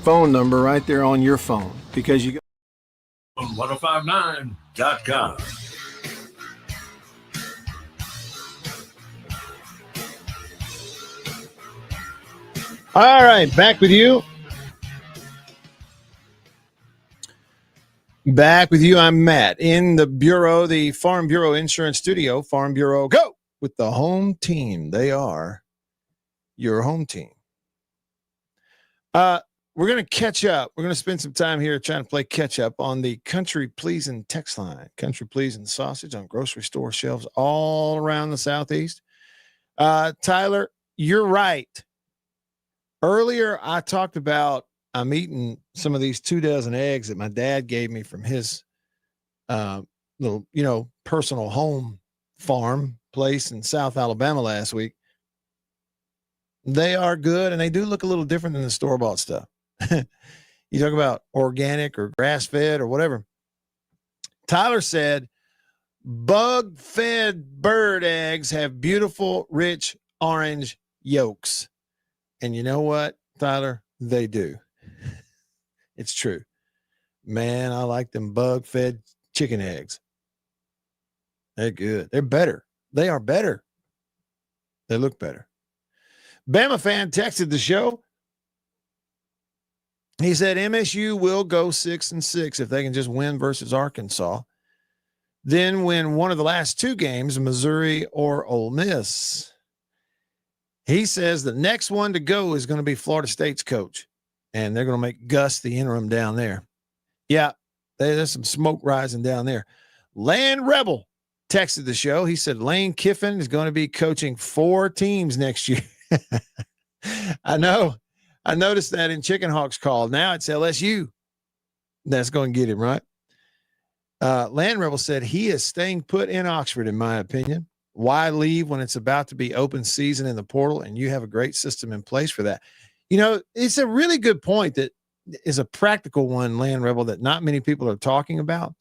phone number right there on your phone, because you got 1059.com. All right, back with you. Back with you. I'm Matt in the Bureau, the Farm Bureau Insurance Studio. Farm Bureau, go with the home team. They are your home team. We're going to catch up. We're going to spend some time here trying to play catch up on the Country Pleasing text line. Country Pleasing sausage on grocery store shelves all around the Southeast. Tyler, you're right. Earlier, I talked about I'm eating some of these 2 dozen eggs that my dad gave me from his little, personal home farm place in South Alabama last week. They are good, and they do look a little different than the store-bought stuff. You talk about organic or grass-fed or whatever. Tyler said, bug-fed bird eggs have beautiful, rich orange yolks. And you know what, Tyler? They do. It's true. Man, I like them bug-fed chicken eggs. They're good. They're better. They are better. They look better. Bama fan texted the show. He said MSU will go 6-6 if they can just win versus Arkansas. Then win one of the last 2 games, Missouri or Ole Miss. He says the next one to go is going to be Florida State's coach, and they're going to make Gus the interim down there. Yeah, there's some smoke rising down there. Land Rebel texted the show. He said Lane Kiffin is going to be coaching 4 teams next year. I know. I noticed that in Chicken Hawk's call. Now it's LSU that's going to get him, right? Land Rebel said he is staying put in Oxford, in my opinion. Why leave when it's about to be open season in the portal and you have a great system in place for that? It's a really good point that is a practical one, Land Rebel, that not many people are talking about,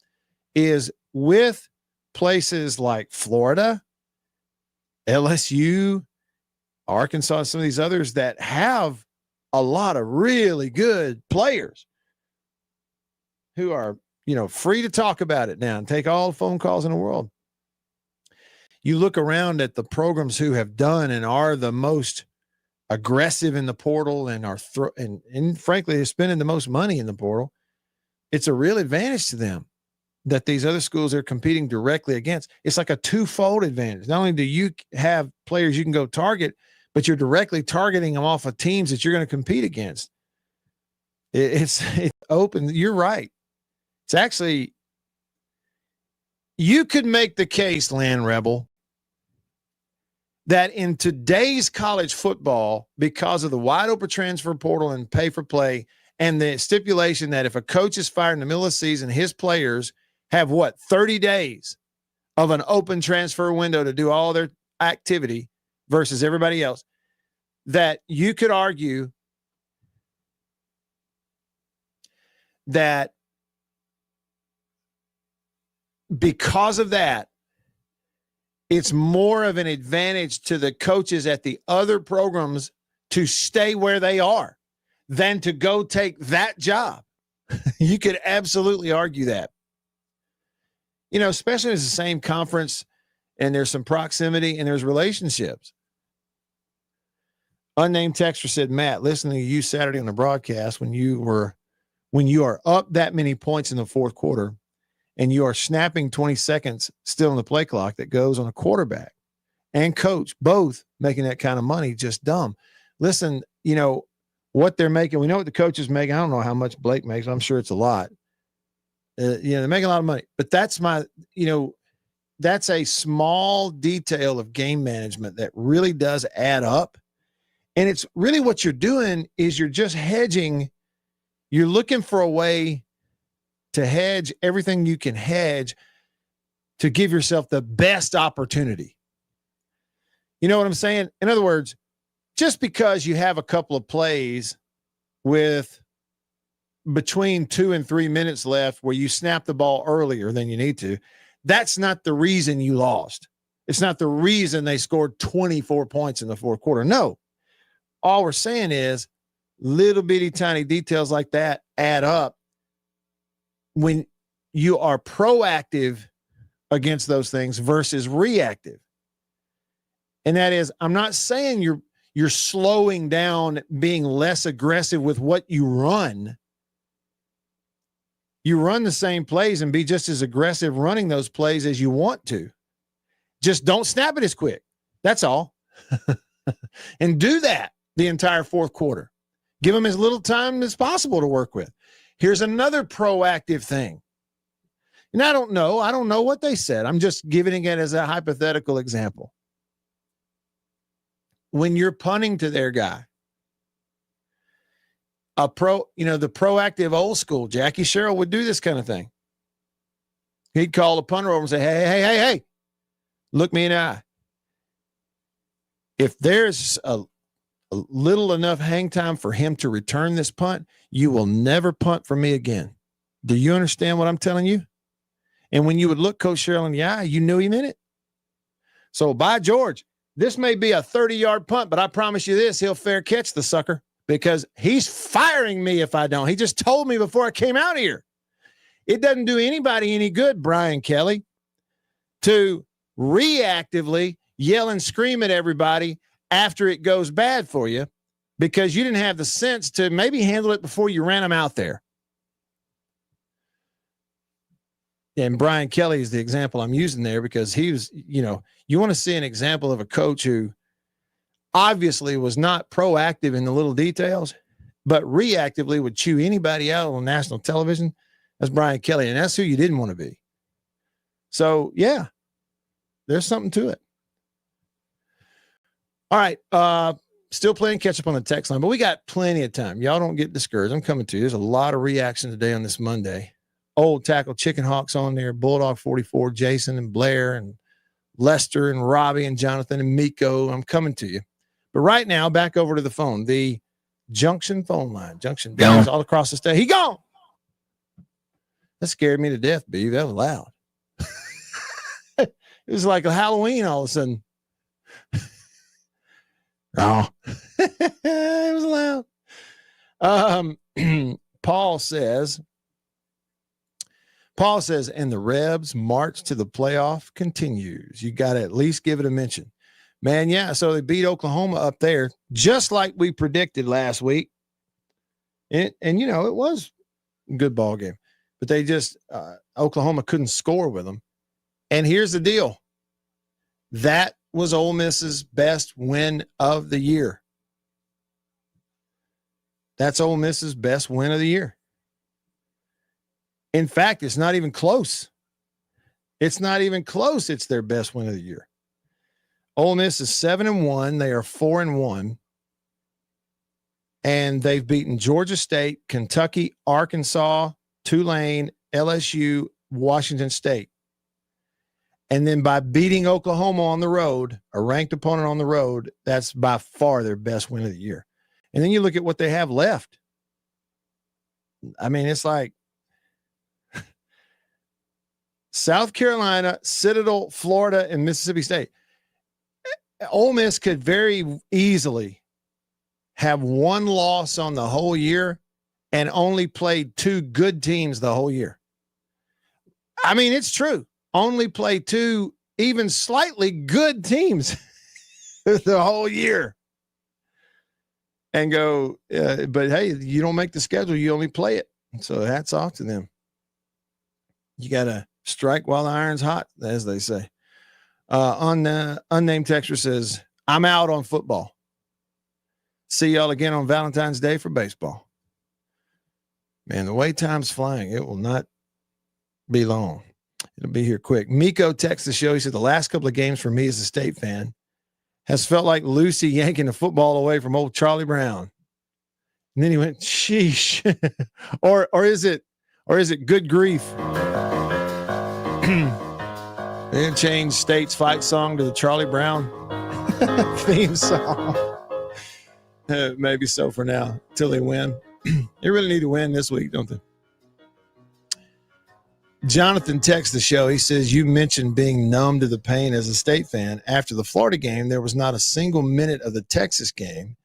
is with places like Florida, LSU, Arkansas, some of these others that have a lot of really good players who are, free to talk about it now and take all the phone calls in the world. You look around at the programs who have done and are the most aggressive in the portal and are and frankly, they're spending the most money in the portal. It's a real advantage to them that these other schools are competing directly against. It's like a twofold advantage. Not only do you have players you can go target, but you're directly targeting them off of teams that you're going to compete against. It's open. You're right. It's actually, you could make the case, Land Rebel, that in today's college football, because of the wide open transfer portal and pay for play, and the stipulation that if a coach is fired in the middle of the season, his players have 30 days of an open transfer window to do all their activity versus everybody else, that you could argue that because of that, it's more of an advantage to the coaches at the other programs to stay where they are than to go take that job. You could absolutely argue that. You know, especially as the same conference and there's some proximity and there's relationships. Unnamed texter said, Matt, listening to you Saturday on the broadcast when you are up that many points in the fourth quarter and you are snapping 20 seconds still on the play clock that goes on a quarterback and coach, both making that kind of money, just dumb. Listen, you know, what they're making, we know what the coach is making. I don't know how much Blake makes. I'm sure it's a lot. They're making a lot of money, but that's that's a small detail of game management that really does add up. And it's really what you're doing is you're just hedging. You're looking for a way to hedge everything you can hedge to give yourself the best opportunity. You know what I'm saying? In other words, just because you have a couple of plays with between 2 and 3 minutes left where you snap the ball earlier than you need to, that's not the reason you lost. It's not the reason they scored 24 points in the fourth quarter. No. All we're saying is little bitty tiny details like that add up when you are proactive against those things versus reactive. And that is, I'm not saying you're slowing down, being less aggressive with what you run. You run the same plays and be just as aggressive running those plays as you want to. Just don't snap it as quick. That's all. And do that the entire fourth quarter. Give them as little time as possible to work with. Here's another proactive thing. And I don't know what they said. I'm just giving it as a hypothetical example. When you're punting to their guy, the proactive old school, Jackie Sherrill would do this kind of thing. He'd call the punter over and say, hey, look me in the eye. If there's a little enough hang time for him to return this punt, you will never punt for me again. Do you understand what I'm telling you? And when you would look Coach Sherrill in the eye, you knew he meant it. So by George, this may be a 30-yard punt, but I promise you this, he'll fair catch the sucker because he's firing me if I don't. He just told me before I came out here. It doesn't do anybody any good, Brian Kelly, to reactively yell and scream at everybody after it goes bad for you because you didn't have the sense to maybe handle it before you ran them out there. And Brian Kelly is the example I'm using there because he was, you want to see an example of a coach who obviously was not proactive in the little details, but reactively would chew anybody out on national television. That's Brian Kelly. And that's who you didn't want to be. So yeah, there's something to it. All right. Still playing catch up on the text line, but we got plenty of time. Y'all don't get discouraged. I'm coming to you. There's a lot of reaction today on this Monday. Old Tackle Chicken Hawks on there, Bulldog 44, Jason and Blair and Lester and Robbie and Jonathan and Miko. I'm coming to you. But right now, back over to the phone, the Junction phone line. Junction guys all across the state. He gone. That scared me to death, B. That was loud. It was like a Halloween all of a sudden. Oh, it was loud. Paul says, and the Rebs march to the playoff continues. You got to at least give it a mention. Man, yeah, so they beat Oklahoma up there, just like we predicted last week. And it was a good ball game. but they just Oklahoma couldn't score with them. And here's the deal. That was Ole Miss's best win of the year. That's Ole Miss's best win of the year. In fact, it's not even close. It's not even close. It's their best win of the year. Ole Miss is 7-1. They are 4-1. And they've beaten Georgia State, Kentucky, Arkansas, Tulane, LSU, Washington State. And then by beating Oklahoma on the road, a ranked opponent on the road, that's by far their best win of the year. And then you look at what they have left. I mean, it's like South Carolina, Citadel, Florida, and Mississippi State. Ole Miss could very easily have one loss on the whole year and only played two good teams the whole year. I mean, it's true. Only play two even slightly good teams the whole year. And go, but hey, you don't make the schedule, you only play it. So hats off to them. You got to strike while the iron's hot, as they say. Unnamed texter says, I'm out on football. See y'all again on Valentine's Day for baseball. Man, the way time's flying, it will not be long. It'll be here quick. Miko texts the show. He said, the last couple of games for me as a State fan has felt like Lucy yanking the football away from old Charlie Brown. And then he went, sheesh. or is it good grief? Then change State's fight song to the Charlie Brown theme song. Maybe so for now, till they win. They really need to win this week, don't they? Jonathan texts the show. He says, you mentioned being numb to the pain as a State fan. After the Florida game, there was not a single minute of the Texas game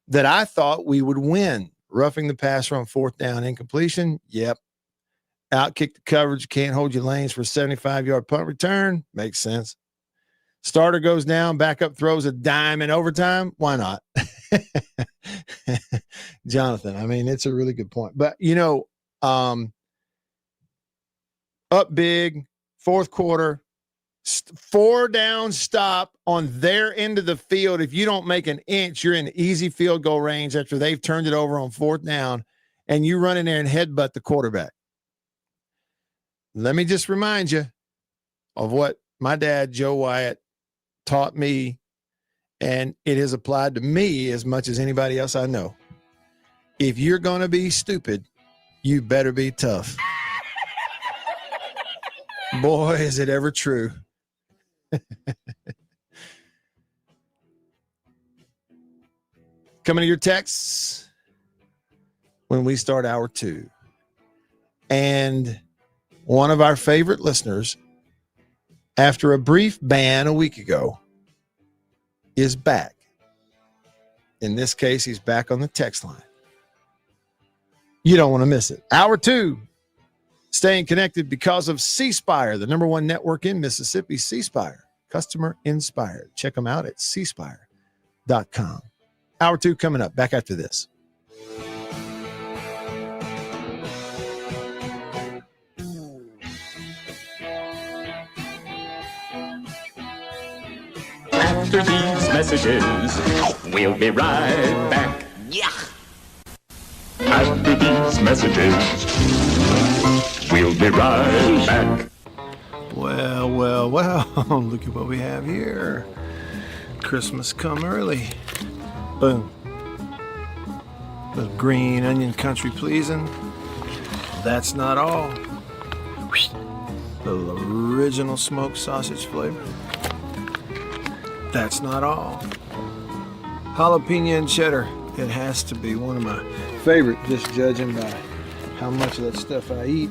that I thought we would win. Roughing the passer on fourth down, incompletion. Yep. Outkick the coverage. Can't hold your lanes for a 75-yard punt return. Makes sense. Starter goes down. Backup throws a dime in overtime. Why not? Jonathan, I mean, it's a really good point. But, up big, fourth quarter, 4 down stop on their end of the field. If you don't make an inch, you're in easy field goal range after they've turned it over on fourth down, and you run in there and headbutt the quarterback. Let me just remind you of what my dad, Joe Wyatt, taught me, and it has applied to me as much as anybody else I know. If you're going to be stupid, you better be tough. Boy, is it ever true. Coming to your texts when we start hour 2. And one of our favorite listeners, after a brief ban a week ago, is back. In this case, he's back on the text line. You don't want to miss it. Hour 2. Staying connected because of C Spire, the #1 network in Mississippi. C Spire, customer inspired. Check them out at cspire.com. Hour 2 coming up. Back after this. After these messages, we'll be right back. Yeah. After these messages, we'll be right back. Well, look at what we have here. Christmas come early. Boom. Little green onion country pleasing. That's not all. Little original smoked sausage flavor. That's not all. Jalapeno and cheddar. It has to be one of my favorite, just judging by how much of that stuff I eat.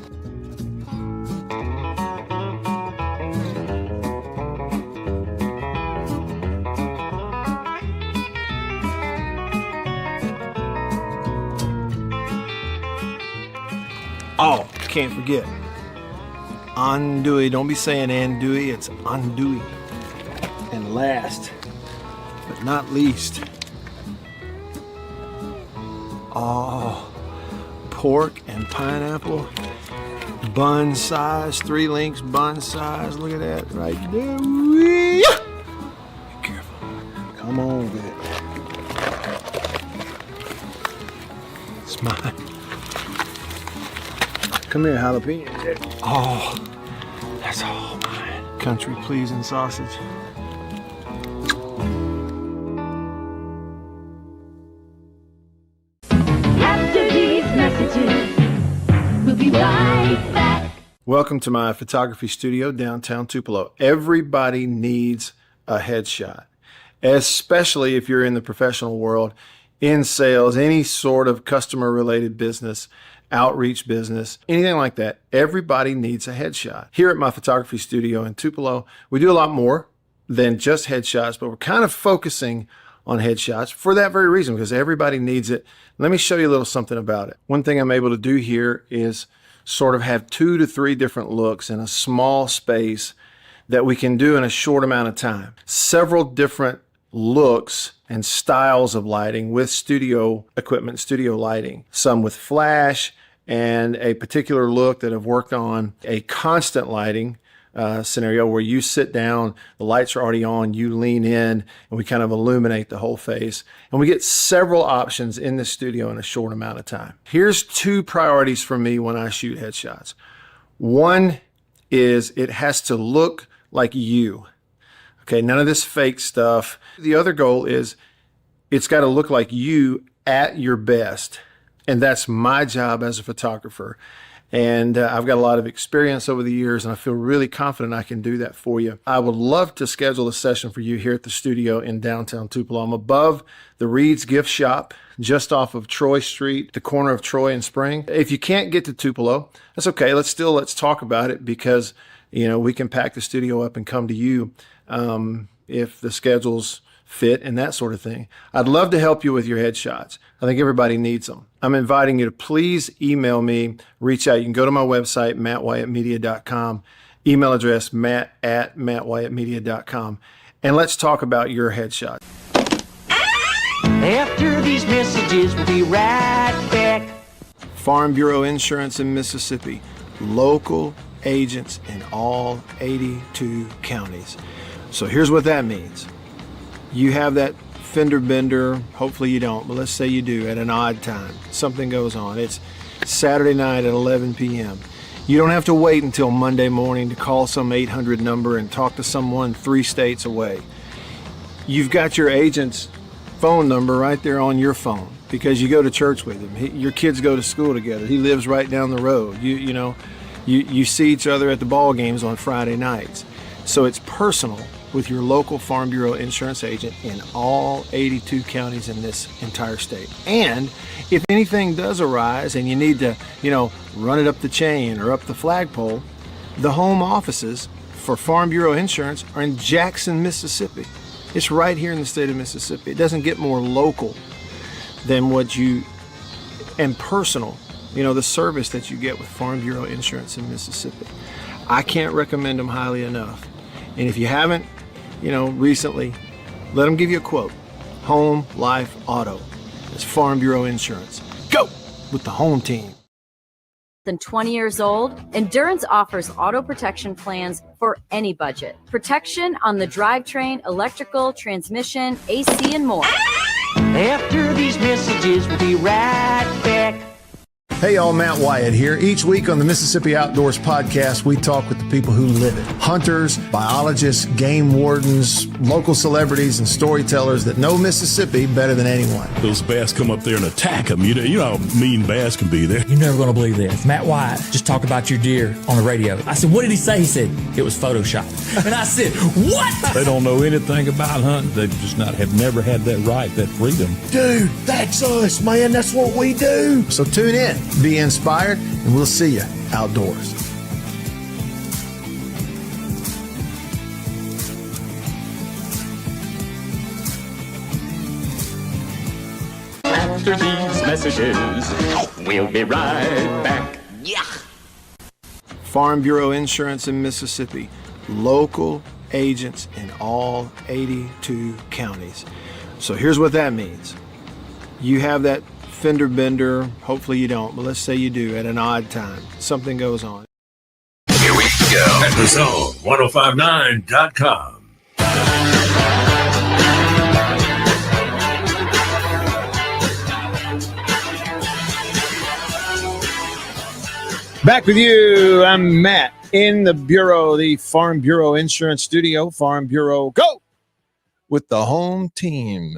Oh, can't forget. Andouille. Don't be saying andouille. It's andouille. And last, but not least, pork and pineapple bun size, 3 links bun size. Look at that right there. Be careful. Come on with it. It's mine. Come here, jalapeno. Oh, that's all mine. Country pleasing sausage. After these messages, we'll be right back. Welcome to my photography studio downtown Tupelo. Everybody needs a headshot, especially if you're in the professional world, in sales, any sort of customer related business, outreach business, anything like that. Everybody needs a headshot. Here at my photography studio in Tupelo, we do a lot more than just headshots, but we're kind of focusing on headshots for that very reason, because everybody needs it. Let me show you a little something about it. One thing I'm able to do here is sort of have 2 to 3 different looks in a small space that we can do in a short amount of time. Several different looks and styles of lighting with studio equipment, studio lighting. Some with flash and a particular look that I've worked on, a constant lighting scenario where you sit down, the lights are already on, you lean in, and we kind of illuminate the whole face. And we get several options in the studio in a short amount of time. Here's 2 priorities for me when I shoot headshots. One is it has to look like you. Okay, none of this fake stuff. The other goal is it's got to look like you at your best. And that's my job as a photographer. And I've got a lot of experience over the years, and I feel really confident I can do that for you. I would love to schedule a session for you here at the studio in downtown Tupelo. I'm above the Reed's Gift Shop, just off of Troy Street, the corner of Troy and Spring. If you can't get to Tupelo, that's okay. Let's talk about it, because we can pack the studio up and come to you if the schedules fit and that sort of thing. I'd love to help you with your headshots. I think everybody needs them. I'm inviting you to please email me, reach out. You can go to my website, mattwhyattmedia.com, email address matt@mattwhyattmedia.com, and let's talk about your headshot. After these messages, we'll be right back. Farm Bureau Insurance in Mississippi, local agents in all 82 counties. So here's what that means. You have that fender bender, hopefully you don't, but let's say you do at an odd time. Something goes on. It's Saturday night at 11 p.m. You don't have to wait until Monday morning to call some 800 number and talk to someone 3 states away. You've got your agent's phone number right there on your phone because you go to church with him. Your kids go to school together. He lives right down the road. You see each other at the ball games on Friday nights. So it's personal with your local Farm Bureau insurance agent in all 82 counties in this entire state. And if anything does arise and you need to, run it up the chain or up the flagpole, the home offices for Farm Bureau Insurance are in Jackson, Mississippi. It's right here in the state of Mississippi. It doesn't get more local than and personal, the service that you get with Farm Bureau Insurance in Mississippi. I can't recommend them highly enough. And if you haven't, recently, let them give you a quote. Home, life, auto. It's Farm Bureau Insurance. Go with the home team. Than 20 years old, Endurance offers auto protection plans for any budget. Protection on the drivetrain, electrical, transmission, AC, and more. After these messages, we'll be right back. Hey y'all, Matt Wyatt here. Each week on the Mississippi Outdoors Podcast, we talk with the people who live it. Hunters, biologists, game wardens, local celebrities, and storytellers that know Mississippi better than anyone. Those bass come up there and attack them. You know how mean bass can be there. You're never going to believe this. Matt Wyatt just talked about your deer on the radio. I said, what did he say? He said, it was Photoshopped. And I said, what? They don't know anything about hunting. They just have never had that right, that freedom. Dude, that's us, man. That's what we do. So tune in. Be inspired, and we'll see you outdoors. After these messages, we'll be right back. Yeah. Farm Bureau Insurance in Mississippi, local agents in all 82 counties. So here's what that means. You have that fender bender, hopefully you don't, but let's say you do at an odd time. Something goes on. radio at thezone1059.com. Back with you. I'm Matt in the Bureau, the Farm Bureau Insurance Studio. Farm Bureau, go with the home team.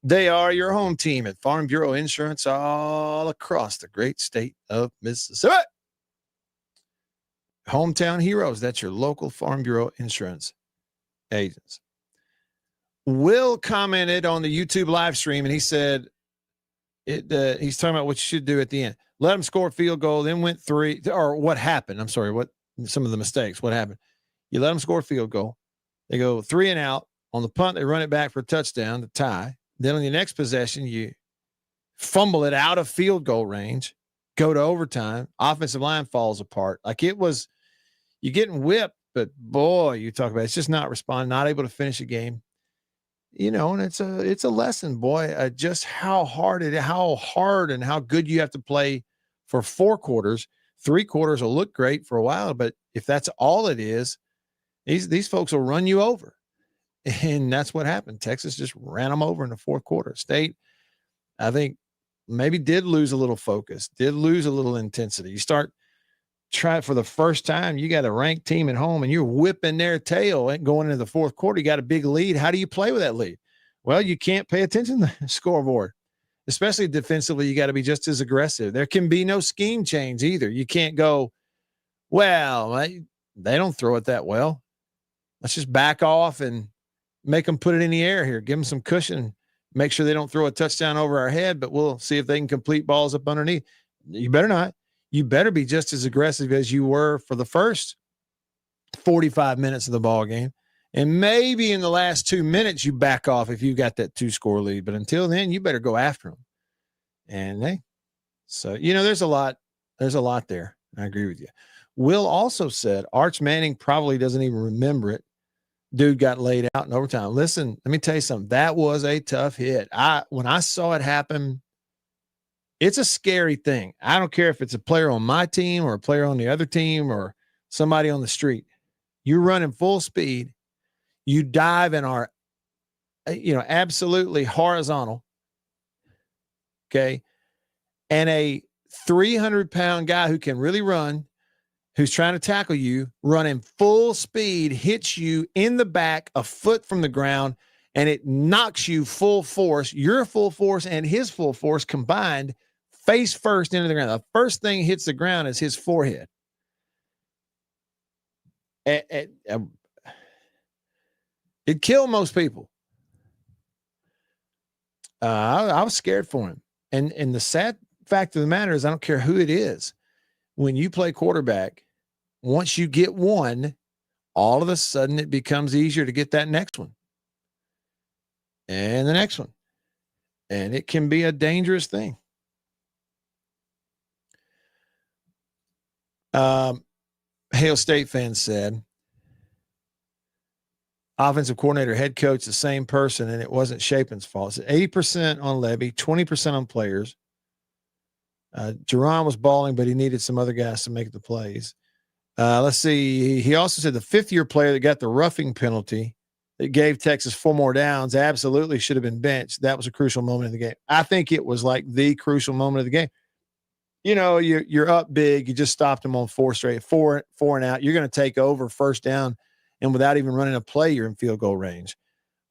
They are your home team at Farm Bureau Insurance all across the great state of Mississippi. Hometown heroes. That's your local Farm Bureau Insurance agents. Will commented on the YouTube live stream, and he said he's talking about what you should do at the end. Let them score a field goal, then went three, or what happened? I'm sorry, what some of the mistakes. What happened? You let them score a field goal. They go 3 and out. On the punt, they run it back for a touchdown to tie. Then on your next possession, you fumble it out of field goal range, go to overtime. Offensive line falls apart. Like it was, you're getting whipped, but boy, you talk about it's just not responding, not able to finish a game. You know, and it's a lesson, boy, just how hard and how good you have to play for 4 quarters. 3 quarters will look great for a while, but if that's all it is, these folks will run you over. And that's what happened. Texas just ran them over in the 4th quarter. State, I think, maybe did lose a little focus, did lose a little intensity. You start trying for the first time, you got a ranked team at home and you're whipping their tail and going into the 4th quarter. You got a big lead. How do you play with that lead? Well, you can't pay attention to the scoreboard, especially defensively. You got to be just as aggressive. There can be no scheme change either. You can't go, well, they don't throw it that well. Let's just back off and make them put it in the air here. Give them some cushion. Make sure they don't throw a touchdown over our head, but we'll see if they can complete balls up underneath. You better not. You better be just as aggressive as you were for the first 45 minutes of the ball game. And maybe in the last 2 minutes, you back off if you got that 2-score lead. But until then, you better go after them. And so, you know, there's a lot there. I agree with you. Will also said Arch Manning probably doesn't even remember it. Dude got laid out in overtime. Listen, let me tell you something. That was a tough hit. When I saw it happen, it's a scary thing. I don't care if it's a player on my team or a player on the other team or somebody on the street. You're running full speed. You dive and are, absolutely horizontal. Okay. And a 300-pound guy who can really run, who's trying to tackle you, running full speed, hits you in the back, a foot from the ground, and it knocks you full force, your full force and his full force combined, face first into the ground. The first thing hits the ground is his forehead. It killed most people. I was scared for him. And the sad fact of the matter is I don't care who it is. When you play quarterback, once you get one, all of a sudden it becomes easier to get that next one and the next one. And it can be a dangerous thing. Hale State fans said, offensive coordinator, head coach, the same person, and it wasn't Shapen's fault. It's 80% on Levy, 20% on players. Jerron was balling, but he needed some other guys to make the plays. Let's see. He also said the 5th-year player that got the roughing penalty that gave Texas 4 more downs absolutely should have been benched. That was a crucial moment in the game. I think it was like the crucial moment of the game. You know, you're up big. You just stopped them on 4 straight, four and out. You're going to take over first down, and without even running a play, you're in field goal range.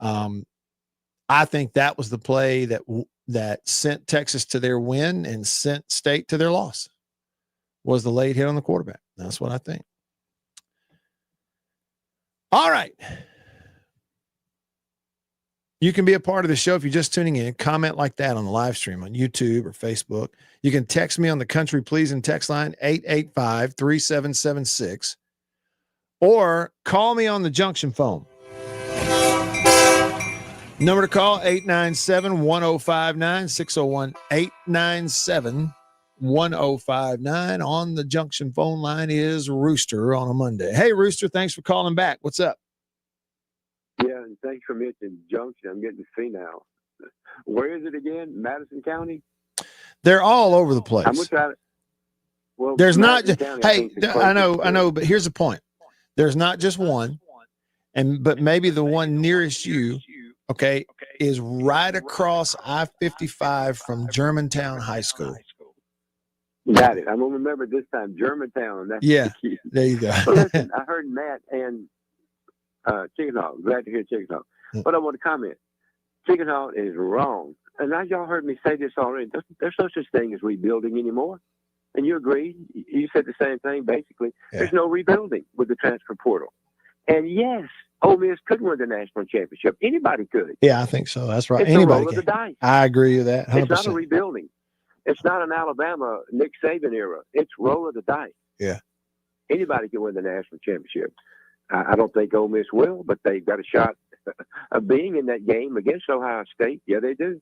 I think that was the play that sent Texas to their win and sent State to their loss, was the late hit on the quarterback. That's what I think. All right. You can be a part of the show if you're just tuning in. Comment like that on the live stream on YouTube or Facebook. You can text me on the Country Pleasing text line 885-3776 or call me on the Junction phone. Number to call 897-1059 601-897-1059. On the Junction phone line is Rooster on a Monday. Hey, Rooster, thanks for calling back. What's up? Yeah, and thanks for mentioning Junction. I'm getting to see now. Where is it again? Madison County? They're all over the place. How much out Well, there's not. Madison County, Hey, think, is I closest. know, but here's the point. There's not just one, but maybe the one nearest you, okay, is right across I-55 from Germantown High School. Got it. I'm gonna remember this time. Germantown. That's Yeah, the key. there you go. But listen, I heard Matt and Chicken Hawk. Glad to hear Chicken Hawk. But I want to comment. Chicken Hawk is wrong. And now y'all heard me say this already. There's no such thing as rebuilding anymore. And you agreed. You said the same thing, basically. Yeah. There's no rebuilding with the transfer portal. And yes, Ole Miss could win the national championship. Anybody could. Yeah, I think so. That's right. It's Anybody a roll can. of the dice. I agree with that. 100%. It's not a rebuilding. It's not an Alabama Nick Saban era. It's roll of the dice. Yeah. Anybody can win the national championship. I don't think Ole Miss will, but they've got a shot of being in that game against Ohio State. Yeah, they do.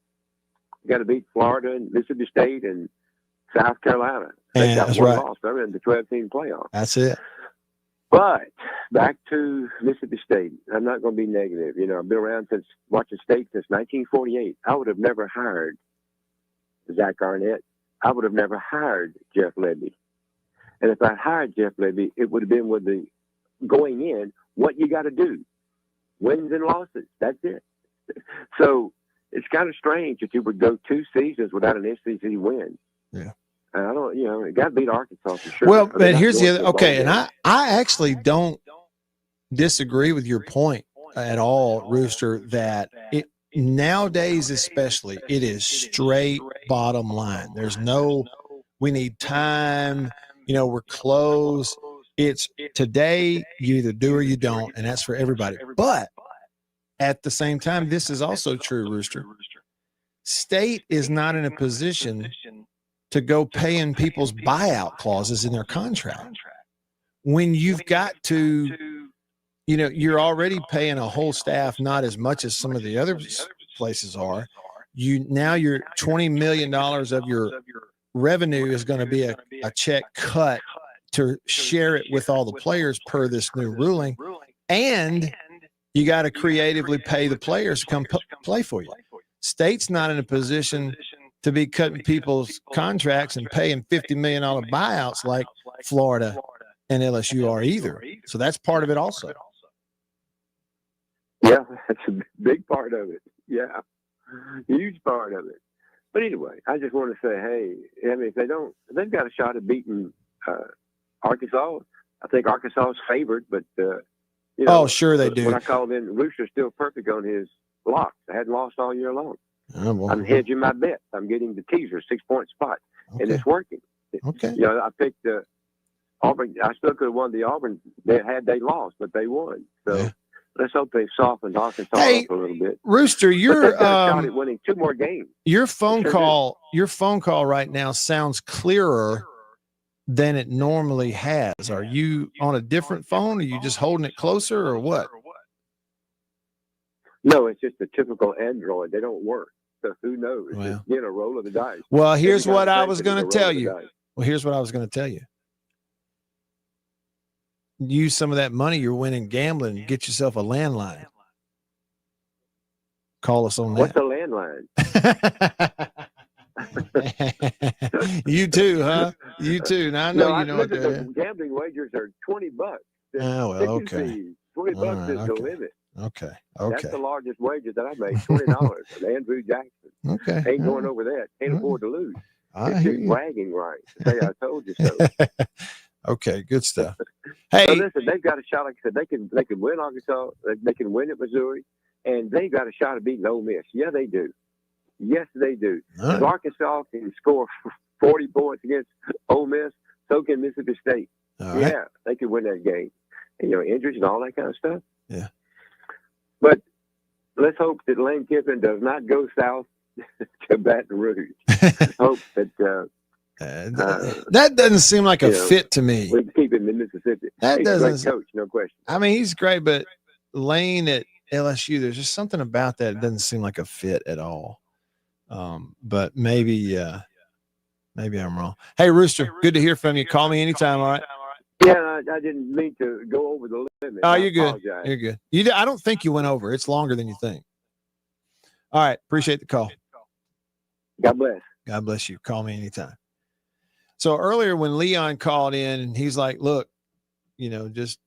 Got to beat Florida and Mississippi State and South Carolina. They got one loss. They're in the 12-team playoff. That's it. But back to Mississippi State. I'm not going to be negative. You know, I've been around since watching State since 1948. I would have never hired Zach Arnett. I would have never hired Jeff Lebby. And if I hired Jeff Lebby, it would have been with the going in, what you got to do. Wins and losses. That's it. So it's kind of strange that you would go 2 seasons without an SEC win. Yeah. And I don't, it got to beat Arkansas for sure. Well, but here's the other. Okay. And I actually don't disagree with your point at all, Rooster, that nowadays, especially, it is straight bottom line. There's no, we need time, we're close. It's today, you either do or you don't, and that's for everybody. But at the same time, this is also true, Rooster. State is not in a position to go paying people's buyout clauses in their contract. When you've got to, you're already paying a whole staff not as much as some of the other places are. Now your $20 million of your revenue is going to be a check cut to share it with all the players per this new ruling. And you got to creatively pay the players to come play for you. State's not in a position to be cutting people's contracts and paying $50 million buyouts like Florida and LSU are either. So that's part of it also. Yeah, that's a big part of it. Yeah, huge part of it. But anyway, I just want to say, hey, if they've got a shot at beating Arkansas. I think Arkansas is favored, but oh, sure they do. When I called in, Rooster's still perfect on his locks. I hadn't lost all year long. Oh, well. I'm hedging my bet. I'm getting the teaser 6-point spot, and it's working. Okay. I picked Auburn. I still could have won the Auburn. They lost, but they won. So let's hope they softened Arkansas up a little bit. Rooster, you're shot at winning 2 more games. Your phone call right now sounds clearer than it normally has. Are you on a different phone? Are you just holding it closer or what? No, it's just a typical Android. They don't work. So who knows? Well, it's, roll of the dice. Well, here's what I was going to tell you. Use some of that money you're winning gambling and get yourself a landline. Call us on that. What's a landline? You too, huh? You too. Now I know you know what that is. Gambling wagers are $20. Oh, well, okay. $20 is the limit. Okay. That's the largest wager that I made, $20. And Andrew Jackson. Okay. Ain't going over that. Can't afford to lose. It's just bragging rights. Say I told you so. Okay, good stuff. Hey, so listen, they've got a shot. Like I said, they can win Arkansas. They can win at Missouri, and they got a shot of beating Ole Miss. Yeah, they do. Yes, they do. Right. If Arkansas can score 40 points against Ole Miss, so can Mississippi State. Yeah, they can win that game. And, injuries and all that kind of stuff. Yeah. But let's hope that Lane Kiffin does not go south to Baton Rouge. Hope that that doesn't seem like a fit to me. We keep him in Mississippi. That doesn't. Great coach, no question. I mean, he's great, but Lane at LSU, there's just something about that. It doesn't seem like a fit at all. But maybe I'm wrong. Hey, Rooster, good to hear from you. Call me anytime. All right. Yeah, I didn't mean to go over the limit. Oh, you're good. You're good. I don't think you went over. It's longer than you think. All right. Appreciate the call. God bless. God bless you. Call me anytime. So earlier when Leon called in and he's like, look, just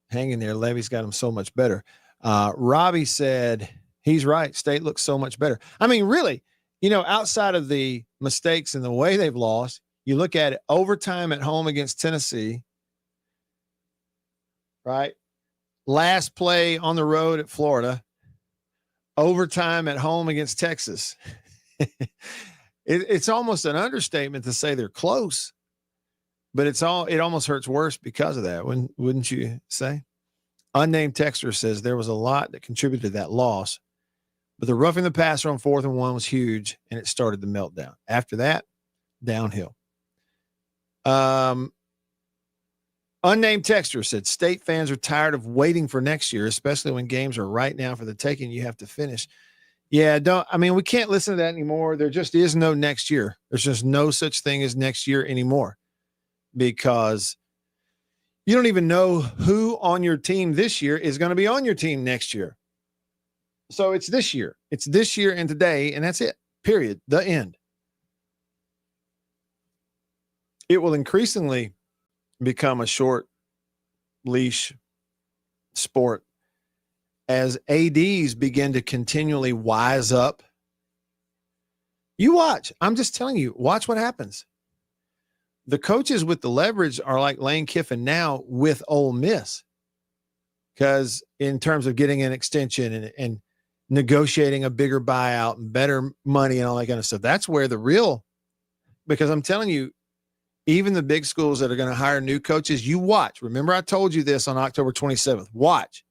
hang in there. Levy's got him so much better. Robbie said he's right. State looks so much better. I mean, really, outside of the mistakes and the way they've lost, you look at it, overtime at home against Tennessee, right? Last play on the road at Florida, overtime at home against Texas. It's almost an understatement to say they're close, but it almost hurts worse because of that. Wouldn't you say? Unnamed texter says there was a lot that contributed to that loss, but the roughing the passer on 4th and 1 was huge, and it started the meltdown. After that, downhill. Unnamed texter said State fans are tired of waiting for next year, especially when games are right now for the taking. You have to finish. Yeah, we can't listen to that anymore. There just is no next year. There's just no such thing as next year anymore, because you don't even know who on your team this year is going to be on your team next year. So it's this year. It's this year and today, and that's it. Period. The end. It will increasingly become a short leash sport as ADs begin to continually wise up. You watch. I'm just telling you, watch what happens. The coaches with the leverage are like Lane Kiffin now with Ole Miss, because in terms of getting an extension and negotiating a bigger buyout and better money and all that kind of stuff, that's where because I'm telling you, even the big schools that are going to hire new coaches, you watch. Remember, I told you this on October 27th. Watch.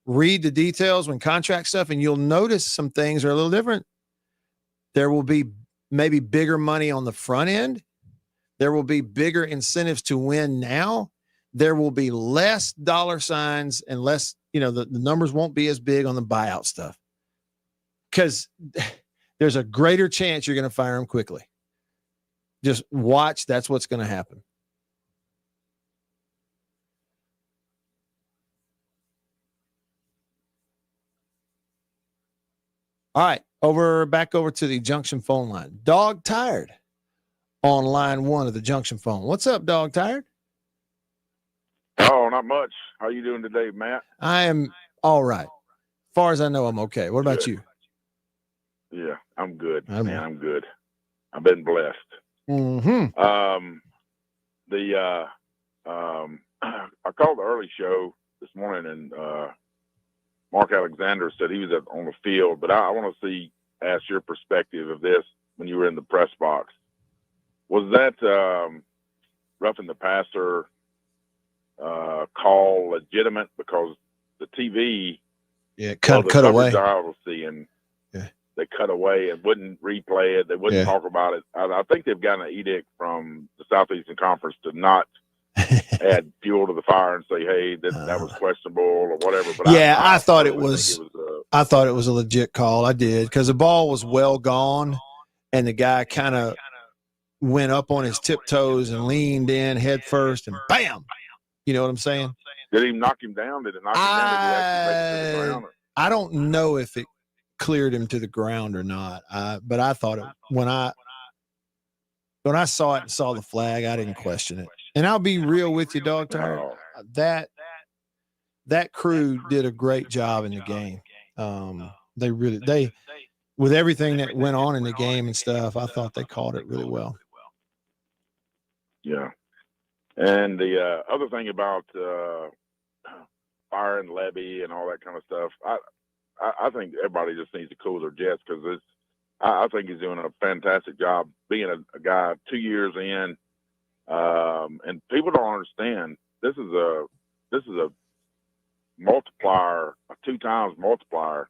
Read the details when contract stuff, and you'll notice some things are a little different. There will be maybe bigger money on the front end. There will be bigger incentives to win now. There will be less dollar signs and less, the numbers won't be as big on the buyout stuff, because there's a greater chance you're going to fire them quickly. Just watch. That's what's going to happen. All right, back over to the Junction phone line. Dog Tired on line 1 of the Junction phone. What's up, Dog Tired? Oh, not much. How you doing today, Matt? I am all right. As far as I know, I'm okay. What about you? Yeah, I'm good, man. I'm good. I've been blessed. Mm-hmm. I called the early show this morning, and Mark Alexander said he was on the field, but I want to ask your perspective of this when you were in the press box. Was that roughing the passer call legitimate? Because the TV, cut away. I was seeing, they cut away and wouldn't replay it. They wouldn't talk about it. I think they've gotten an edict from the Southeastern Conference to not add fuel to the fire and say, hey, that was questionable or whatever. But I thought it was I thought it was a legit call. I did, because the ball was well gone and the guy kind of went up on his tiptoes and leaned in head first and bam. You know what I'm saying? Did he knock him down? Did it knock him down? Did he actually make it to the ground? I don't know if it cleared him to the ground or not. But I thought it when I saw it and saw the flag, I didn't question it. And I'll be real with you, Dog Tired. That crew did a great job in the game. They with everything that went on in the game and stuff, I thought they called it really well. Yeah. And the other thing about firing Levy and all that kind of stuff, I think everybody just needs to cool their jets, because I think he's doing a fantastic job being a guy 2 years in. And people don't understand, this is a multiplier, a 2 times multiplier.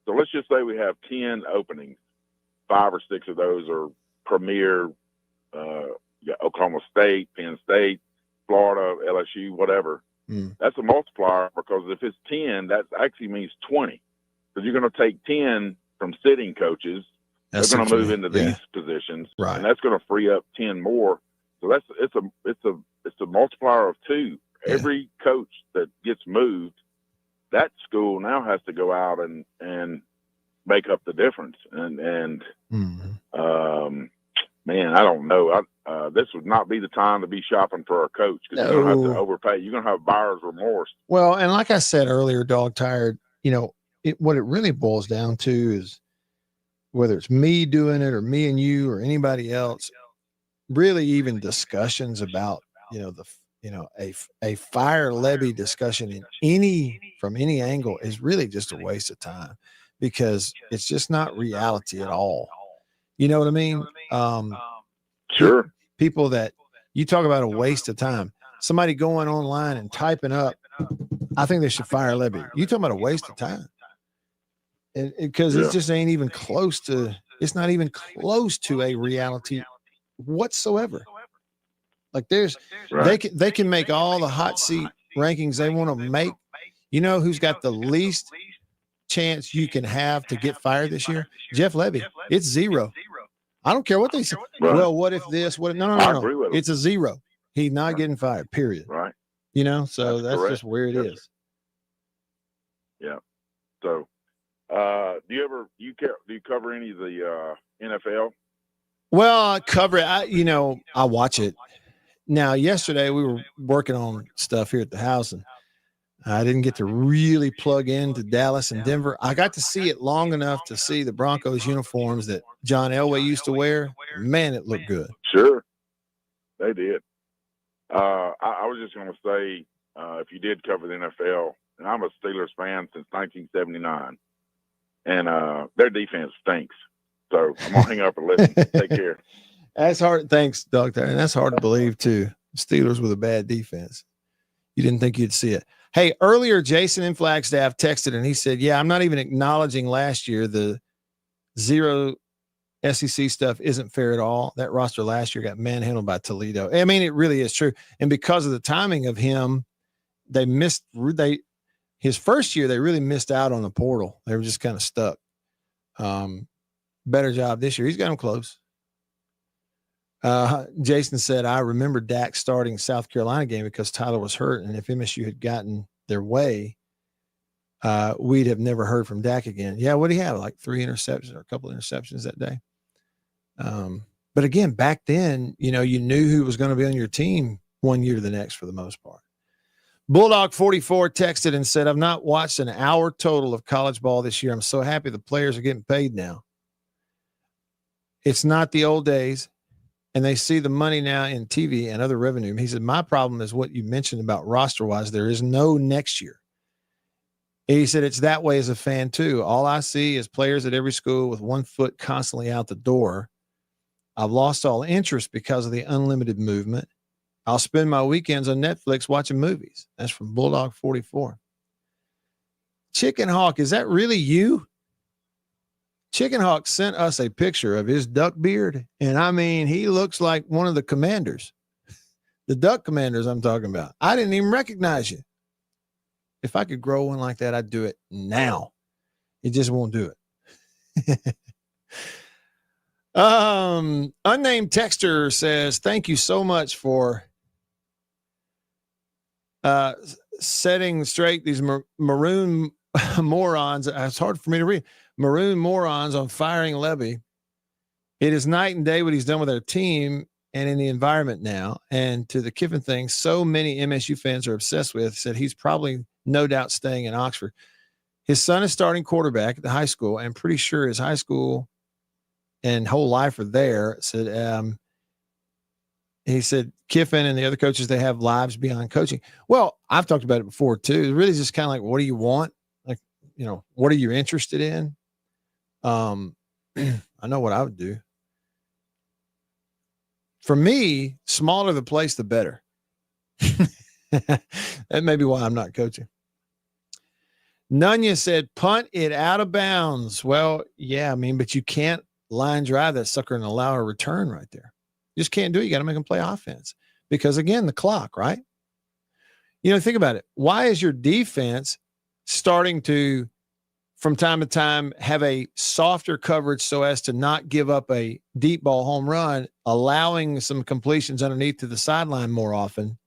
So let's just say we have 10 openings, 5 or 6 of those are premier, Oklahoma State, Penn State, Florida, LSU, whatever. That's a multiplier, because if it's 10, that actually means 20. Because you're going to take 10 from sitting coaches. They're going to move into these positions, right? And that's going to free up 10 more. So it's a multiplier of 2. Yeah. Every coach that gets moved, that school now has to go out and make up the difference. And man, I don't know. this would not be the time to be shopping for a coach because you're going to have to overpay. You're going to have buyer's remorse. Well, and like I said earlier, Dog Tired, what it really boils down to is whether it's me doing it or me and you or anybody else, really even discussions about, a fire levy discussion from any angle is really just a waste of time because it's just not reality at all. You know what I mean? Sure. People that you talk about a waste of time, somebody going online and typing up, I think they should fire levy. You talking about a waste of time. Because it just ain't even close to, it's not even close to a reality whatsoever. Like they can make all the hot seat rankings they want to make. You know who's got the least chance you can have to get fired this year? Jeff Levy. It's 0. I don't care what they say. Right. Well, what if this? What if, no. It's a 0. He's not getting fired, period. Right. So that's just where it is. Yeah. So do you cover any of the NFL? Well, I cover it. I watch it. Now, yesterday we were working on stuff here at the house, and I didn't get to really plug into Dallas and Denver. I got to see it long enough to see the Broncos uniforms that John Elway used to wear. Man, it looked good. Sure, they did. I was just going to say, if you did cover the NFL, and I'm a Steelers fan since 1979, and their defense stinks. So I'm going to hang up and listen. Take care. That's hard. Thanks, Doctor. And that's hard to believe, too. Steelers with a bad defense. You didn't think you'd see it. Hey, earlier, Jason in Flagstaff texted and he said, yeah, I'm not even acknowledging last year. The 0 SEC stuff isn't fair at all. That roster last year got manhandled by Toledo. I mean, it really is true. And because of the timing of him, his first year, they really missed out on the portal. They were just kind of stuck. Better job this year. He's got them close. Jason said, I remember Dak starting South Carolina game because Tyler was hurt. And if MSU had gotten their way, we'd have never heard from Dak again. Yeah. What did he have? Like 3 interceptions or a couple of interceptions that day. But again, back then, you knew who was going to be on your team one year to the next for the most part. Bulldog 44 texted and said, I've not watched an hour total of college ball this year. I'm so happy the players are getting paid now. It's not the old days. And they see the money now in TV and other revenue. He said, my problem is what you mentioned about roster-wise. There is no next year. He said, it's that way as a fan, too. All I see is players at every school with one foot constantly out the door. I've lost all interest because of the unlimited movement. I'll spend my weekends on Netflix watching movies. That's from Bulldog 44. Chicken Hawk, is that really you? Chicken Hawk sent us a picture of his duck beard, and I mean, he looks like one of the commanders, the duck commanders I'm talking about. I didn't even recognize you. If I could grow one like that, I'd do it now. It just won't do it. Unnamed texter says, thank you so much for setting straight these maroon morons. It's hard for me to read. Maroon morons on firing Levy. It is night and day what he's done with our team and in the environment now. And to the Kiffin thing, so many MSU fans are obsessed with, said he's probably no doubt staying in Oxford. His son is starting quarterback at the high school. I'm pretty sure his high school and whole life are there. Said, he said, Kiffin and the other coaches, they have lives beyond coaching. Well, I've talked about it before too. It's really just kind of like, what do you want? Like, what are you interested in? I know what I would do. For me, smaller the place, the better. That may be why I'm not coaching. Nunya said, punt it out of bounds. Well, yeah, but you can't line drive that sucker and allow a return right there. You just can't do it. You got to make them play offense because, again, the clock, right? Think about it. Why is your defense starting to, from time to time, have a softer coverage so as to not give up a deep ball home run, allowing some completions underneath to the sideline more often?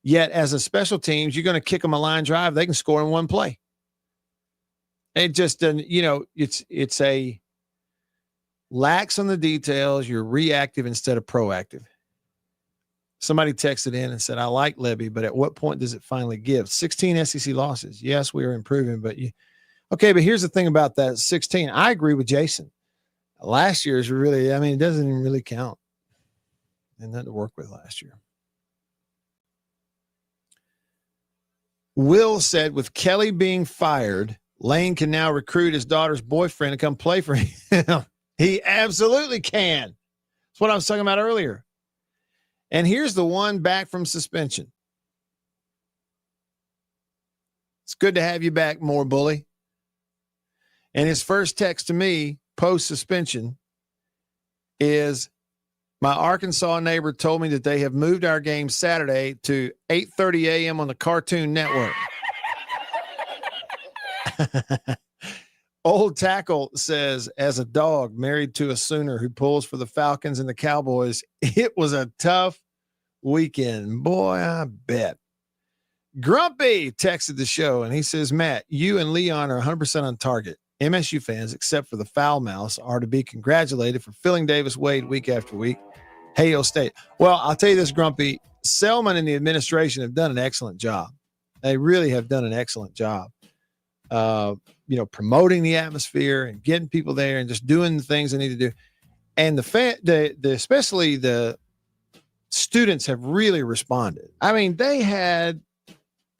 Yet, as a special teams, you're going to kick them a line drive. They can score in one play. It just doesn't, it's a lax on the details. You're reactive instead of proactive. Somebody texted in and said, I like Lebby, but at what point does it finally give? 16 SEC losses. Yes, we are improving, but okay, but here's the thing about that 16. I agree with Jason. Last year is really, it doesn't even really count. And nothing to work with last year. Will said, with Kelly being fired, Lane can now recruit his daughter's boyfriend to come play for him. He absolutely can. That's what I was talking about earlier. And here's the one back from suspension. It's good to have you back, more bully. And his first text to me post-suspension is, my Arkansas neighbor told me that they have moved our game Saturday to 8:30 a.m. on the Cartoon Network. Old Tackle says, as a dog married to a Sooner who pulls for the Falcons and the Cowboys, it was a tough weekend. Boy, I bet. Grumpy texted the show, and he says, Matt, you and Leon are 100% on target. MSU fans, except for the foul mouths, are to be congratulated for filling Davis Wade week after week. Hail State. Well, I'll tell you this, Grumpy. Selman and the administration have done an excellent job. They really have done an excellent job. Promoting the atmosphere and getting people there and just doing the things they need to do. And especially the students have really responded. They had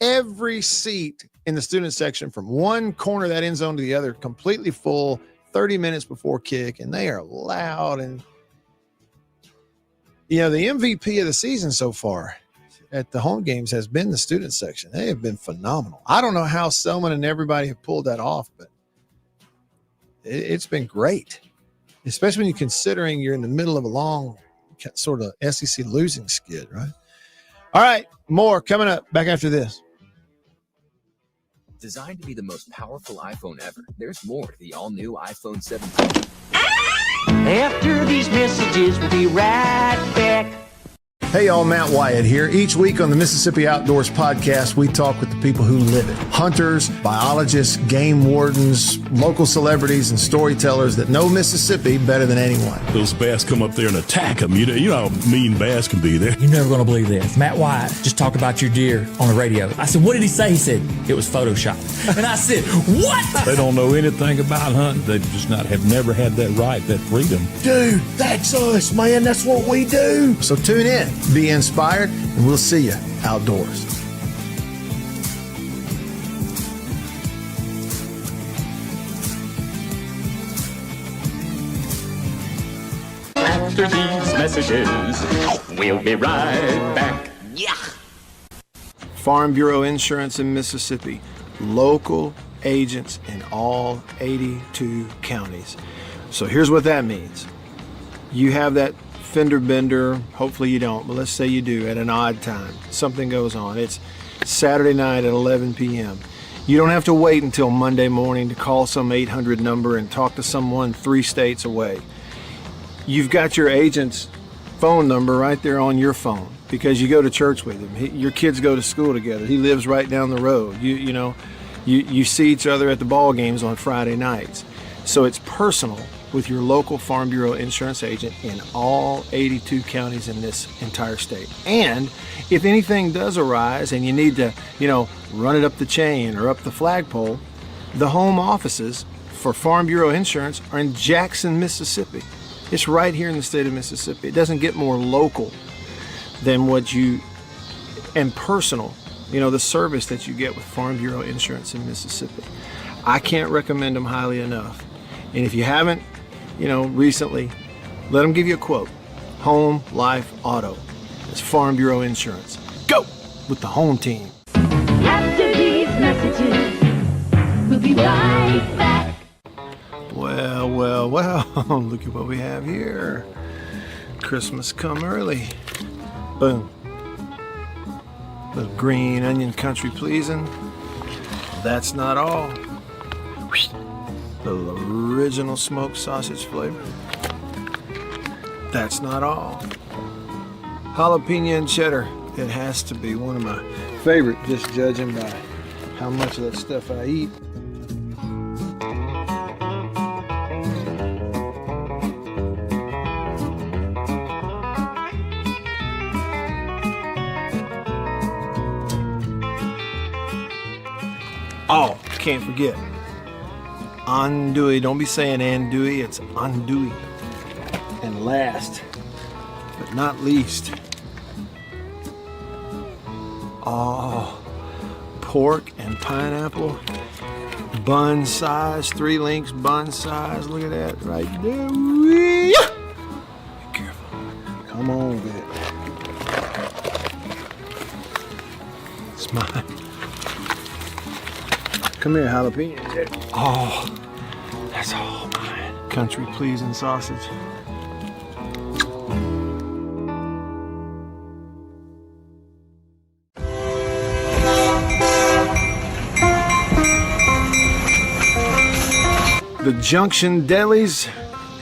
every seat in the student section from one corner of that end zone to the other completely full 30 minutes before kick, and they are loud. And the MVP of the season so far at the home games has been the student section. They have been phenomenal. I don't know how Selman and everybody have pulled that off, but it's been great, especially when you're considering you're in the middle of a long sort of SEC losing skid, right? All right, more coming up back after this. Designed to be the most powerful iPhone ever, there's more to the all-new iPhone 17. After these messages, we'll be right back. Hey y'all, Matt Wyatt here. Each week on the Mississippi Outdoors Podcast, we talk with the people who live it. Hunters, biologists, game wardens, local celebrities, and storytellers that know Mississippi better than anyone. Those bass come up there and attack them. You know how mean bass can be there. You're never going to believe this. Matt Wyatt just talked about your deer on the radio. I said, what did he say? He said, it was Photoshopped. And I said, what? They don't know anything about hunting. They just have never had that right, that freedom. Dude, that's us, man. That's what we do. So tune in. Be inspired, and we'll see you outdoors. After these messages, we'll be right back. Yeah. Farm Bureau Insurance in Mississippi. Local agents in all 82 counties. So here's what that means. You have that fender bender, hopefully you don't, but let's say you do at an odd time. Something goes on. It's Saturday night at 11 p.m. You don't have to wait until Monday morning to call some 800 number and talk to someone 3 states away. You've got your agent's phone number right there on your phone because you go to church with him. Your kids go to school together. He lives right down the road. You see each other at the ball games on Friday nights. So it's personal with your local Farm Bureau insurance agent in all 82 counties in this entire state. And if anything does arise and you need to, run it up the chain or up the flagpole, the home offices for Farm Bureau Insurance are in Jackson, Mississippi. It's right here in the state of Mississippi. It doesn't get more local than and personal, the service that you get with Farm Bureau Insurance in Mississippi. I can't recommend them highly enough. And if you haven't, recently, let them give you a quote. Home, life, auto. It's Farm Bureau Insurance. Go with the home team. After these messages, we'll be right back. Well, look at what we have here. Christmas come early. Boom. Little green onion country pleasing. That's not all. The original smoked sausage flavor. That's not all. Jalapeno and cheddar. It has to be one of my favorite, just judging by how much of that stuff I eat. Oh, can't forget. Andouille. Don't be saying andouille. It's andouille. And last, but not least, pork and pineapple. Bun size, 3 links bun size. Look at that right there. Be careful. Come on with it. It's mine. Come here, jalapeno. Oh, that's all mine. Country pleasing sausage. The Junction Delis,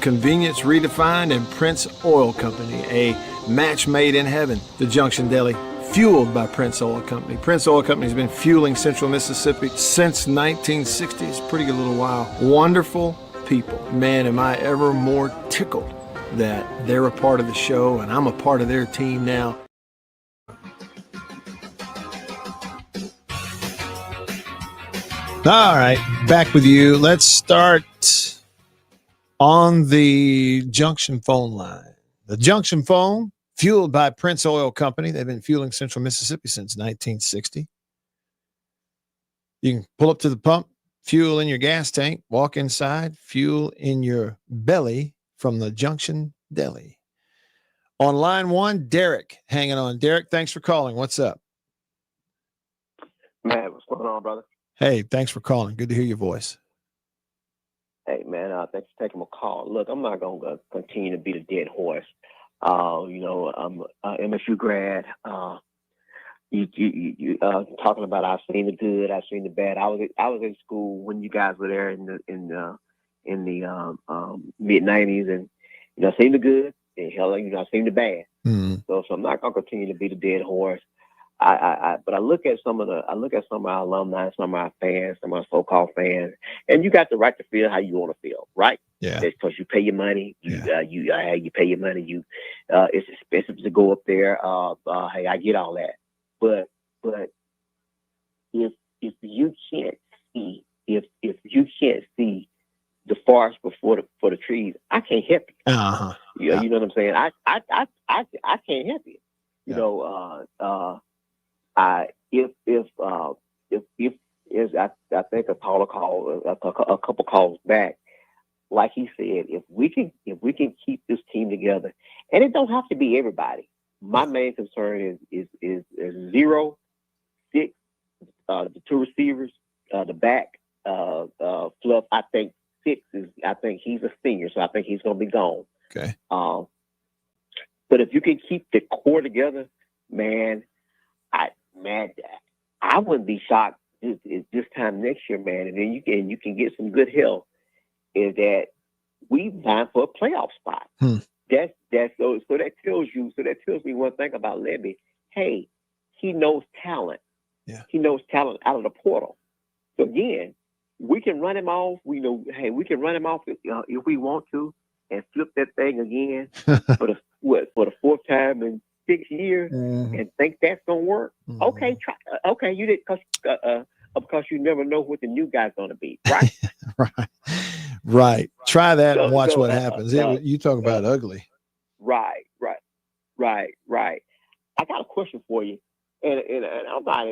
convenience redefined, and Prince Oil Company, a match made in heaven. The Junction Deli, fueled by Prince Oil Company. Prince Oil Company has been fueling Central Mississippi since 1960. It's a pretty good little while. Wonderful people. Man, am I ever more tickled that they're a part of the show and I'm a part of their team now. All right, back with you. Let's start on the Junction phone line. The Junction phone, fueled by Prince Oil Company. They've been fueling Central Mississippi since 1960. You can pull up to the pump, fuel in your gas tank, walk inside, fuel in your belly from the Junction Deli. On line 1, Derek hanging on. Derek, thanks for calling. What's up? Man, what's going on, brother? Hey, thanks for calling. Good to hear your voice. Hey, man, thanks for taking my call. Look, I'm not going to continue to beat a dead horse. I'm an MSU grad. You talking about I've seen the good, I've seen the bad. I was in school when you guys were there in the mid '90s, and I've seen the good, and hell, I've seen the bad. Mm-hmm. So I'm not going to continue to beat a dead horse. But I look at some of our alumni, some of our fans, some of our so-called fans, and you got the right to feel how you want to feel, right? Yeah. Because you pay your money, you pay your money. It's expensive to go up there. Hey, I get all that, but if you can't see the forest for the trees, I can't help you. Uh-huh. You know what I'm saying? I can't help you. I think a caller called a couple calls back, like he said, if we can keep this team together, and it don't have to be everybody. My main concern is 0, 6, the 2 receivers, the back, Fluff. I think 6 I think he's a senior, so I think he's gonna be gone. Okay. But if you can keep the core together, man, I wouldn't be shocked this time next year, man. And then you can get some good help. Is that we vying for a playoff spot? So that tells me one thing about Levy. Hey, he knows talent. Yeah. He knows talent out of the portal. So again, we can run him off. We can run him off if we want to, and flip that thing again for the 4th time in 6 years, and think that's gonna work. Okay, try. Okay, you did because you never know what the new guy's gonna be, right? Right. Try that and watch what happens. You talk about ugly. Right. I got a question for you, and I'm not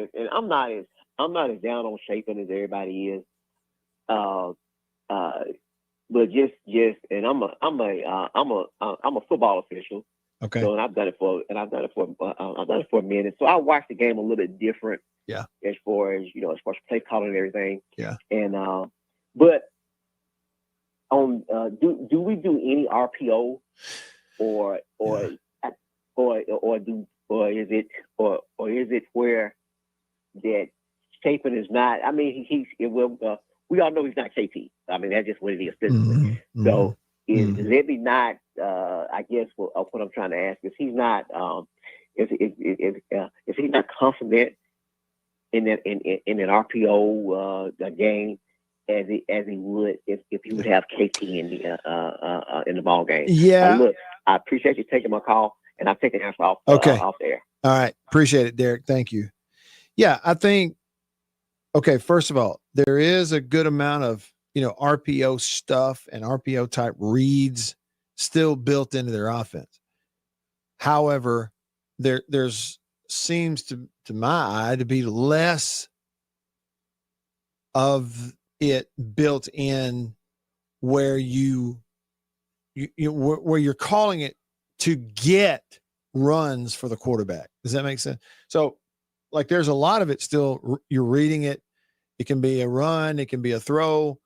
as down on Chapin as everybody is. But just and I'm a football official. Okay. So I've done it for a minute. So I watch the game a little bit different. Yeah. As far as play calling and everything. Yeah. And but on do we do any RPO or is it where that Chapin is not? I mean, we all know he's not KP. I mean, that's just what it is physically. So is Levy not? I guess what I'm trying to ask is he's not. Is he not confident in that RPO game as he would if he would have KP in the ball game? Yeah. Look, I appreciate you taking my call, and I'll take the answer off. Okay. Off there. All right. Appreciate it, Derek. Thank you. Yeah, I think Okay, first of all, there is a good amount of, RPO stuff and RPO type reads still built into their offense. However, there's seems to my eye to be less of it built in where where you're calling it to get runs for the quarterback. Does that make sense? So like there's a lot of it still, you're reading it. It can be a run. It can be a throw.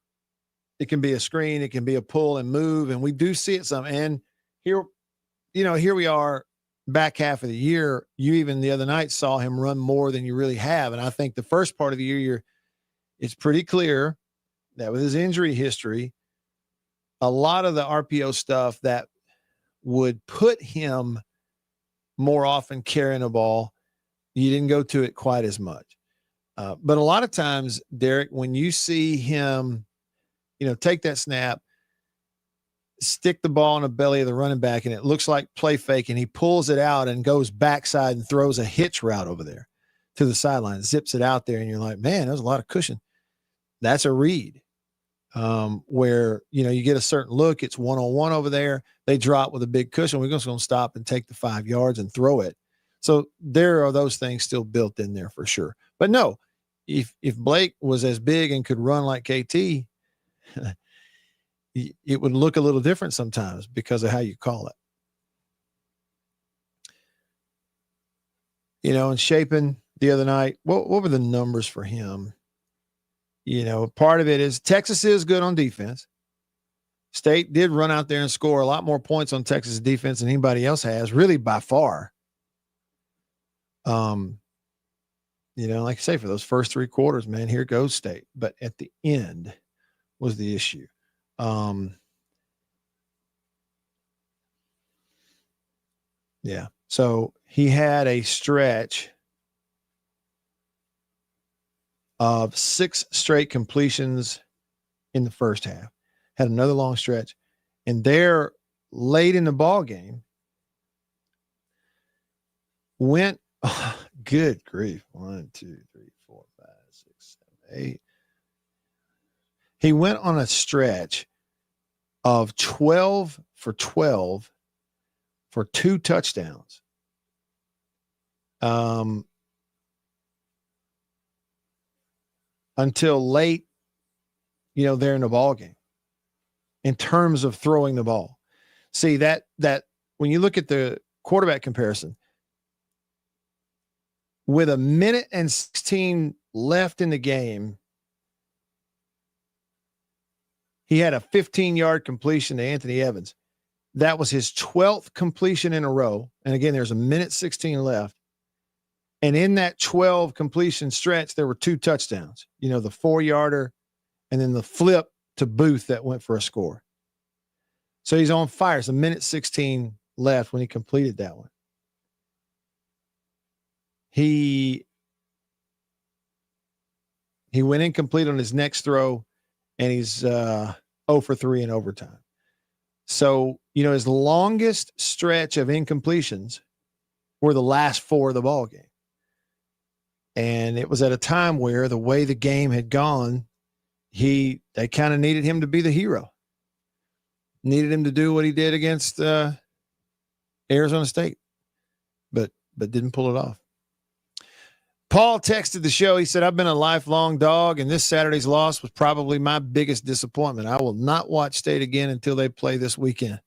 It can be a screen. It can be a pull and move. And we do see it some. And here we are back half of the year. You even the other night saw him run more than you really have. And I think the first part of the year, it's pretty clear that with his injury history, a lot of the RPO stuff that would put him more often carrying the ball, you didn't go to it quite as much. But a lot of times, Derek, when you see him, take that snap, stick the ball in the belly of the running back, and it looks like play fake, and he pulls it out and goes backside and throws a hitch route over there to the sideline, zips it out there, and you're like, man, there's a lot of cushion. That's a read where, you get a certain look. It's one-on-one over there. They drop with a big cushion. We're just going to stop and take the 5 yards and throw it. So there are those things still built in there for sure. But no, if Blake was as big and could run like KT, it would look a little different sometimes because of how you call it. And Shapen the other night, what were the numbers for him? Part of it is Texas is good on defense. State did run out there and score a lot more points on Texas defense than anybody else has, really by far. Like I say, for those first 3 quarters, man, here goes State. But at the end was the issue. Yeah. So he had a stretch of 6 straight completions in the first half, had another long stretch, and there late in the ball game went, good grief, 1, 2, 3, 4, 5, 6, 7, 8. He went on a stretch of 12 for 12 for 2 touchdowns. Until late, there in the ball game in terms of throwing the ball. See that when you look at the quarterback comparison with 1:16 left in the game, he had a 15-yard completion to Anthony Evans. That was his 12th completion in a row. And again, there's 1:16 left. And in that 12 completion stretch, there were 2 touchdowns, the 4-yarder and then the flip to Booth that went for a score. So he's on fire. It's 1:16 left when he completed that one. He went incomplete on his next throw, and he's 0 for 3 in overtime. So, his longest stretch of incompletions were the last 4 of the ball game. And it was at a time where the way the game had gone, they kind of needed him to be the hero. Needed him to do what he did against Arizona State, but didn't pull it off. Paul texted the show. He said, I've been a lifelong dog, and this Saturday's loss was probably my biggest disappointment. I will not watch State again until they play this weekend.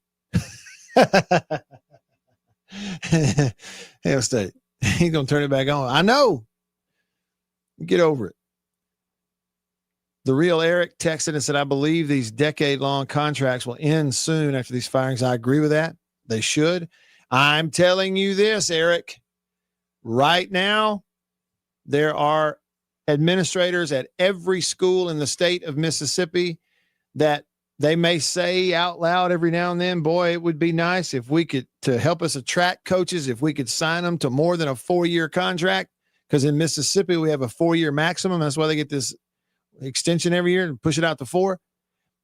Hail State. He's going to turn it back on. I know. Get over it. The real Eric texted and said, I believe these decade-long contracts will end soon after these firings. I agree with that. They should. I'm telling you this, Eric. Right now, there are administrators at every school in the state of Mississippi that they may say out loud every now and then, boy, it would be nice if we could, to help us attract coaches, if we could sign them to more than a 4-year contract. Because in Mississippi, we have a 4-year maximum. That's why they get this extension every year and push it out to 4.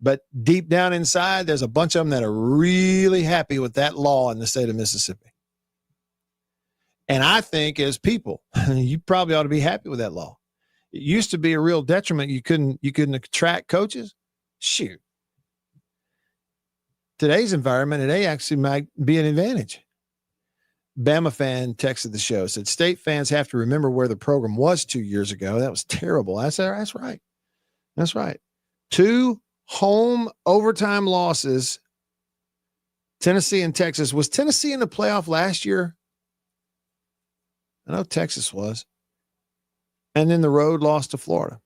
But deep down inside, there's a bunch of them that are really happy with that law in the state of Mississippi. And I think as people, you probably ought to be happy with that law. It used to be a real detriment. You couldn't attract coaches. Shoot. Today's environment, it actually might be an advantage. Bama fan texted the show, said state fans have to remember where the program was 2 years ago. That was terrible. I said, that's right. That's right. 2 home overtime losses, Tennessee and Texas. Was Tennessee in the playoff last year? I know Texas was. And then the road lost to Florida.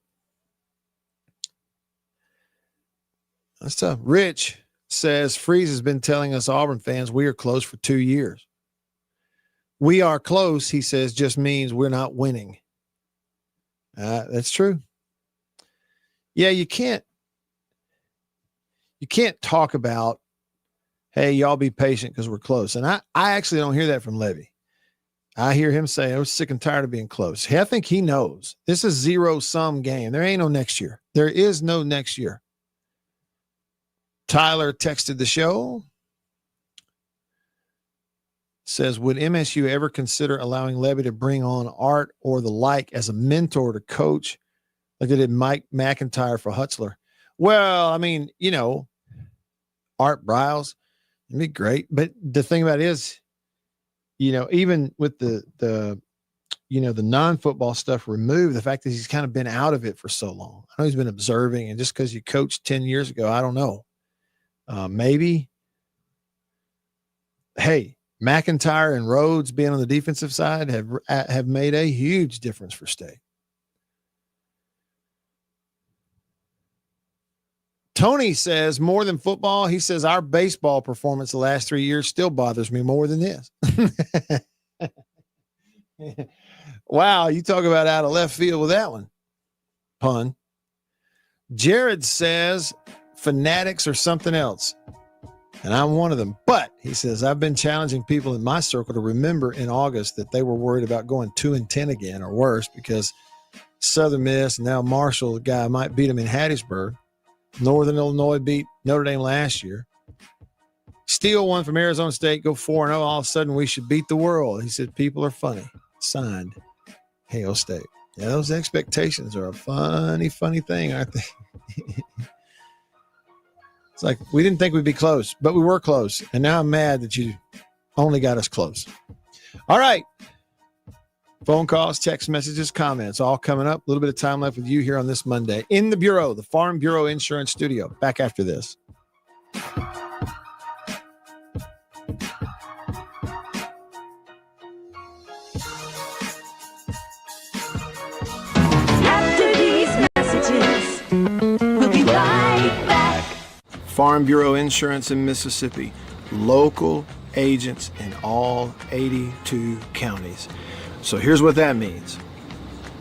That's tough. Rich says Freeze has been telling us Auburn fans we are close for 2 years. We are close, he says, just means we're not winning. That's true. Yeah, you can't talk about, hey, y'all be patient because we're close. And I actually don't hear that from Levy. I hear him say, I was sick and tired of being close. I think he knows this is zero-sum game. There ain't no next year. There is no next year. Tyler texted the show. Says, would MSU ever consider allowing Levy to bring on Art or the like as a mentor to coach like they did Mike McIntyre for Hutzler? Well, I mean, Art Briles, it'd be great. But the thing about it is, even with the non-football stuff removed, the fact that he's kind of been out of it for so long. I know he's been observing, and just because you coached 10 years ago, I don't know. Maybe. Hey, McIntyre and Rhodes being on the defensive side have made a huge difference for State. Tony says more than football. He says our baseball performance the last 3 years still bothers me more than this. Wow. You talk about out of left field with that one. Pun. Jared says fanatics or something else. And I'm one of them. But he says, I've been challenging people in my circle to remember in August that they were worried about going 2-10 again or worse because Southern Miss and now Marshall, the guy, might beat them in Hattiesburg. Northern Illinois beat Notre Dame last year. Steal one from Arizona State, go 4-0. All of a sudden, we should beat the world. He said, people are funny. Signed, Hail State. Yeah, those expectations are a funny thing, aren't they? It's like we didn't think we'd be close, but we were close. And now I'm mad that you only got us close. All right. Phone calls, text messages, comments, all coming up. A little bit of time left with you here on this Monday in the Bureau, the Farm Bureau Insurance Studio. Back after this. After these messages, we'll be right back. Farm Bureau Insurance in Mississippi. Local agents in all 82 counties. So here's what that means.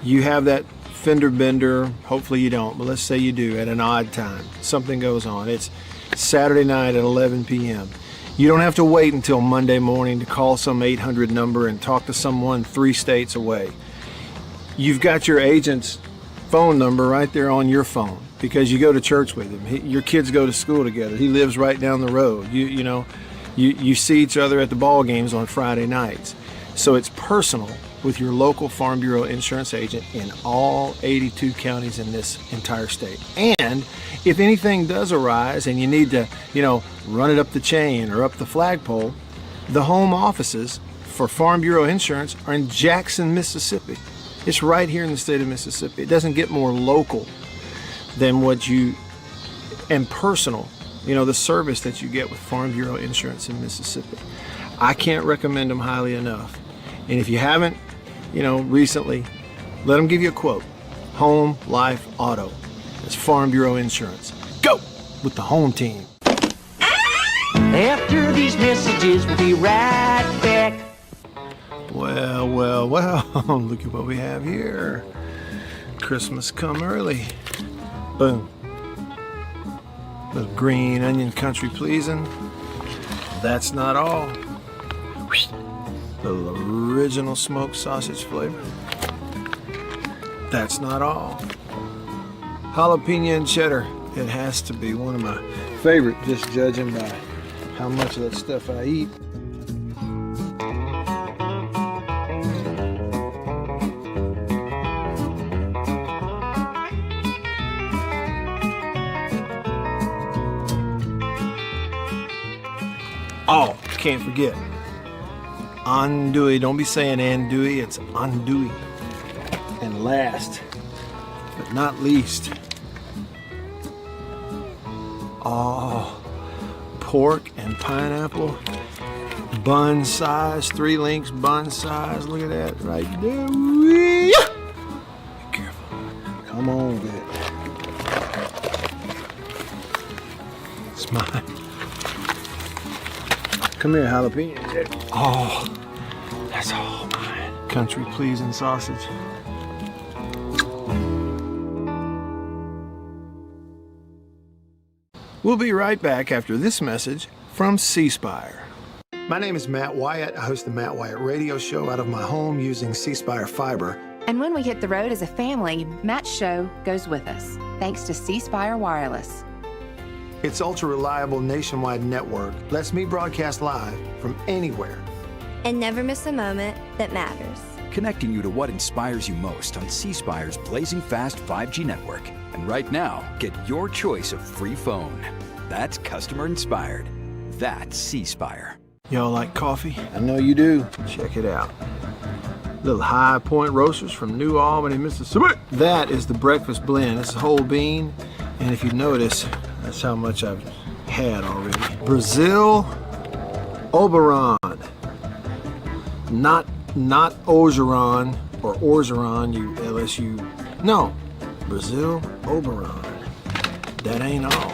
You have that fender bender, hopefully you don't, but let's say you do at an odd time. Something goes on. It's Saturday night at 11 p.m. You don't have to wait until Monday morning to call some 800 number and talk to someone 3 states away. You've got your agent's phone number right there on your phone because you go to church with him. Your kids go to school together. He lives right down the road. You see each other at the ball games on Friday nights. So it's personal with your local Farm Bureau insurance agent in all 82 counties in this entire state. And if anything does arise and you need to, run it up the chain or up the flagpole, the home offices for Farm Bureau Insurance are in Jackson, Mississippi. It's right here in the state of Mississippi. It doesn't get more local than and personal, the service that you get with Farm Bureau Insurance in Mississippi. I can't recommend them highly enough. And if you haven't, recently, let them give you a quote. Home, life, auto. That's Farm Bureau Insurance. Go with the home team. After these messages, we'll be right back. Well, look at what we have here. Christmas come early. Boom. Little green onion country pleasing. That's not all. Little original smoked sausage flavor. That's not all. Jalapeno and cheddar. It has to be one of my favorite, just judging by how much of that stuff I eat. can't forget. Andouille. Don't be saying andouille. It's andouille. And last, but not least, pork and pineapple. Bun size, 3 links, bun size. Look at that right there. Be careful. Come on with it. It's mine. Come here, jalapeno. Oh, that's all mine. Country pleasing sausage. We'll be right back after this message from C Spire. My name is Matt Wyatt. I host the Matt Wyatt radio show out of my home using C Spire fiber. And when we hit the road as a family, Matt's show goes with us, thanks to C Spire Wireless. Its ultra-reliable nationwide network lets me broadcast live from anywhere. And never miss a moment that matters. Connecting you to what inspires you most on C Spire's blazing fast 5G network. And right now, get your choice of free phone. That's customer inspired. That's C Spire. Y'all like coffee? I know you do. Check it out. Little High Point Roasters from New Albany, Mississippi. That is the breakfast blend. It's a whole bean. And if you notice, that's how much I've had already. Brazil Oberon. Not Orgeron or Orgeron, you LSU. No, Brazil Oberon. That ain't all.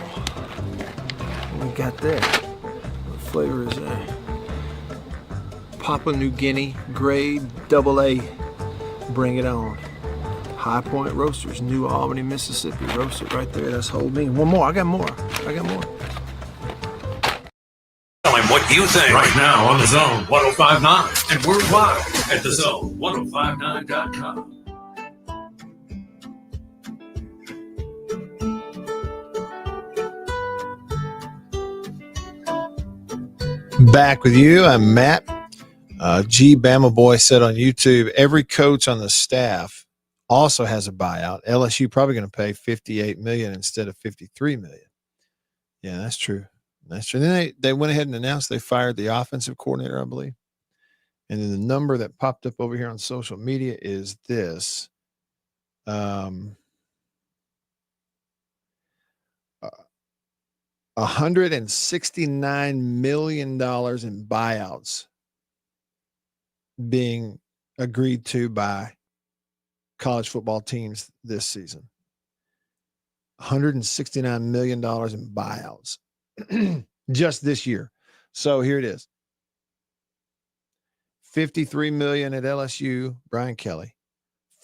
We got that. What flavor is that? Papua New Guinea grade AA. Bring it on. High Point Roasters, New Albany, Mississippi. Roast it right there. That's whole bean. One more. I got more. Tell him what you think right now on the Zone 1059 and worldwide at thezone1059.com. Back with you. I'm Matt. G Bama Boy said on YouTube, every coach on the staff also has a buyout. LSU probably going to pay $58 million instead of $53 million. Yeah, that's true. That's true. Then they went ahead and announced they fired the offensive coordinator, I believe. And then the number that popped up over here on social media is this. $169 million in buyouts being agreed to by college football teams this season. $169 million in buyouts just this year. So here it is. $53 million at LSU, Brian Kelly.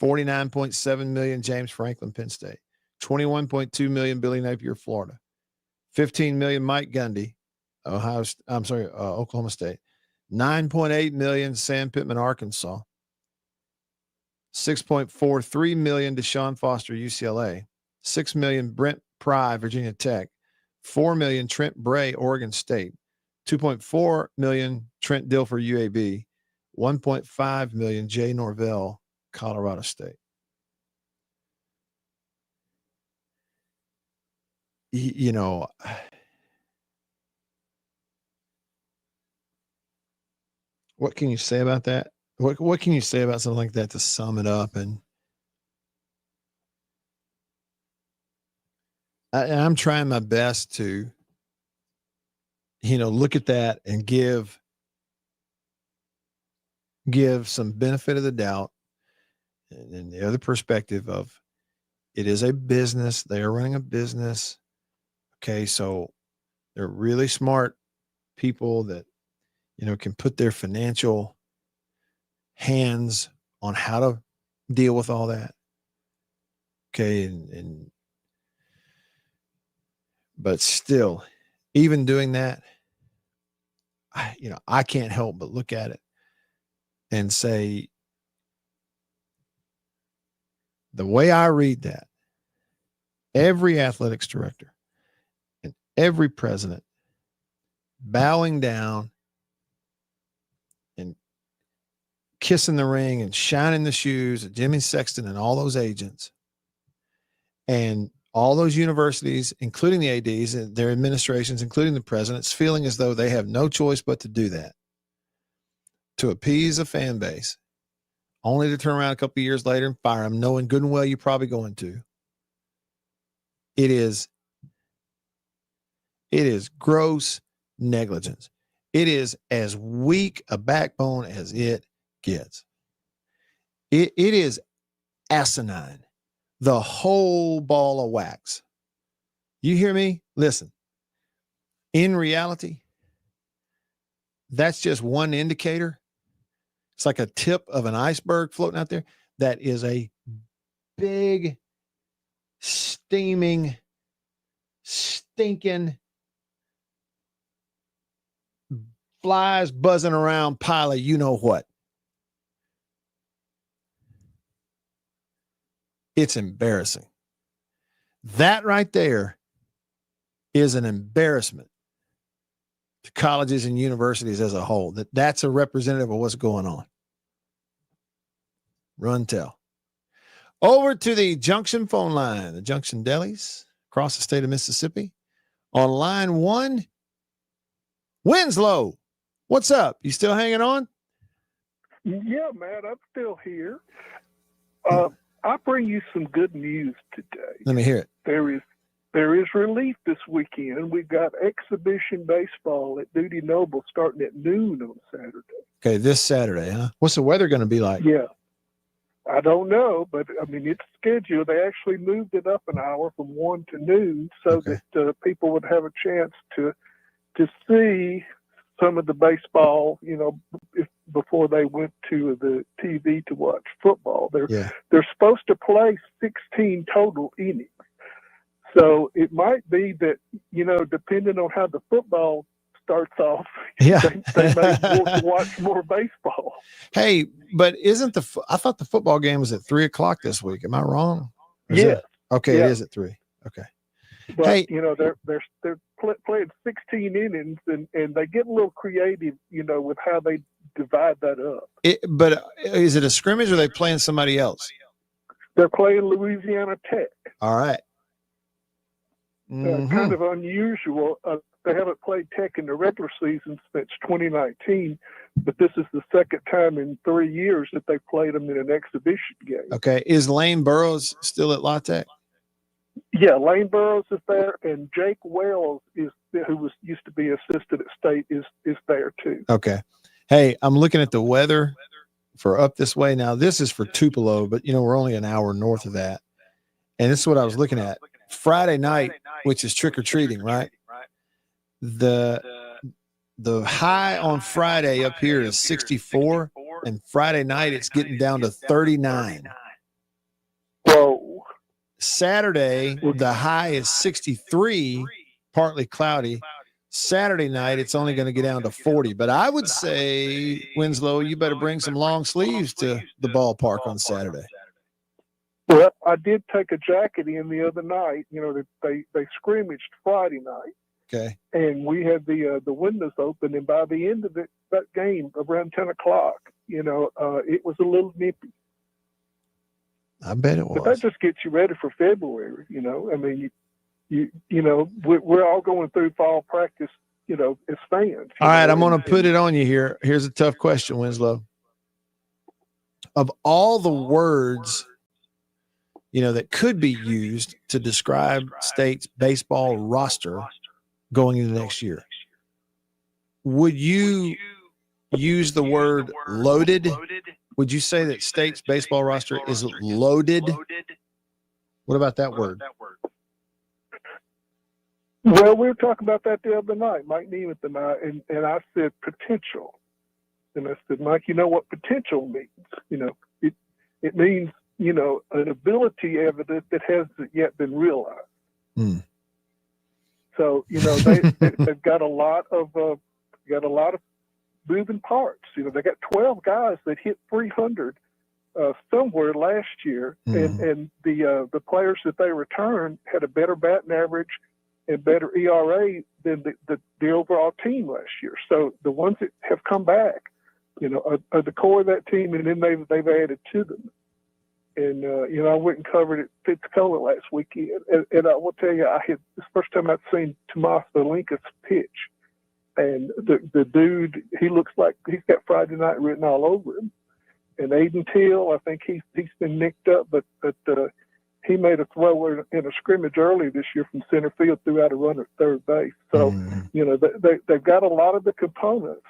$49.7 million, James Franklin, Penn State. $21.2 million, Billy Napier, Florida. $15 million, Mike Gundy, Oklahoma State. $9.8 million, Sam Pittman, Arkansas. $6.43 million, Deshaun Foster, UCLA. $6 million, Brent Pry, Virginia Tech. $4 million, Trent Bray, Oregon State. $2.4 million, Trent Dilfer, UAB. $1.5 million, Jay Norvell, Colorado State. You know, what can you say about that? What can you say about something like that to sum it up? And I'm trying my best to, look at that and give some benefit of the doubt and the other perspective of it is a business. They are running a business. Okay, so they're really smart people that, can put their financial hands on how to deal with all that. Okay, but still, even doing that, I can't help but look at it and say, the way I read that, every athletics director and every president bowing down and kissing the ring and shining the shoes of Jimmy Sexton and all those agents, and all those universities, including the ADs and their administrations, including the presidents, feeling as though they have no choice but to do that to appease a fan base, only to turn around a couple of years later and fire them, knowing good and well you're probably going to. It is gross negligence. It is as weak a backbone as it gets. It is asinine. The whole ball of wax. You hear me? Listen. In reality, that's just one indicator. It's like a tip of an iceberg floating out there. That is a big, steaming, stinking, flies buzzing around pile of you know what. It's embarrassing. That right there is an embarrassment to colleges and universities as a whole. That's a representative of what's going on. Run tell. Over to the Junction phone line, the Junction Delis across the state of Mississippi. On line 1, Winslow. What's up? You still hanging on? Yeah, Matt, I'm still here. I bring you some good news today. Let me hear it. There is relief this weekend. We've got exhibition baseball at Duty Noble starting at noon on Saturday. Okay, this Saturday, huh? What's the weather going to be like? Yeah. I don't know, but I mean, it's scheduled. They actually moved it up an hour from 1 to noon so that people would have a chance to see some of the baseball, before they went to the TV to watch football. They're supposed to play 16 total innings. So it might be that, depending on how the football starts off, they may want to watch more baseball. Hey, but I thought the football game was at 3:00 this week. Am I wrong? Yes. Okay, it is at 3. Okay. But, hey, they're playing 16 innings, and they get a little creative, with how they divide that up. But is it a scrimmage or are they playing somebody else? They're playing Louisiana Tech. All right. Mm-hmm. Kind of unusual. They haven't played Tech in the regular season since 2019, but this is the second time in 3 years that they played them in an exhibition game. Okay. Is Lane Burroughs still at La Tech? Yeah, Lane Burroughs is there, and Jake Wells used to be assistant at State is there too. Okay. Hey, I'm looking at the weather for up this way. Now, this is for Tupelo, but we're only an hour north of that. And this is what I was looking at. Friday night, which is trick or treating, right? The high on Friday up here is 64, and Friday night it's getting down to 39. Whoa. Saturday, the high is 63, partly cloudy. Saturday night, it's only going to get down to 40. But I would say, Winslow, you better bring some long sleeves to the ballpark on Saturday. Well, I did take a jacket in the other night. They scrimmaged Friday night. Okay. And we had the windows open, and by the end of that game, around 10 o'clock, it was a little nippy. I bet it was. But that just gets you ready for February. I mean, we're all going through fall practice, as fans. All right, I'm going to put it on you here. Here's a tough question, Winslow. Of all the words, that could be used to describe State's baseball roster going into next year, would you use the word loaded? Would you say that State's baseball roster is loaded? What about that word? Well, we were talking about that the other night, Mike Nemeth and I, and I said potential. And I said, Mike, you know what potential means? It means, an ability evident that hasn't yet been realized. Mm. So, they've got a lot of moving parts. They got 12 guys that hit 300 somewhere last year, and the players that they returned had a better batting average and better ERA than the overall team last year. So the ones that have come back, are the core of that team, and then they've added to them. And I went and covered at Pensacola last weekend, and I will tell you, it's the first time I've seen Tomas Valinkas pitch, and the dude, he looks like he's got Friday night written all over him. And Aiden Till, I think he's been nicked up, but he made a throw in a scrimmage early this year from center field, threw out a run at third base. So they've got a lot of the components,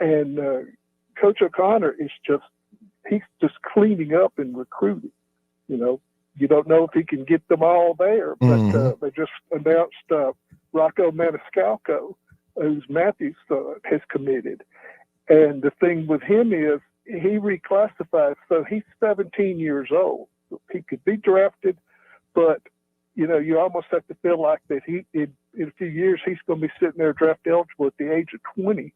and Coach O'Connor he's just cleaning up and recruiting. You don't know if he can get them all there, but they just announced Rocco Maniscalco, who's Matthew's son, has committed. And the thing with him is he reclassified, so he's 17 years old. He could be drafted, but you almost have to feel like that in a few years he's going to be sitting there draft eligible at the age of 20,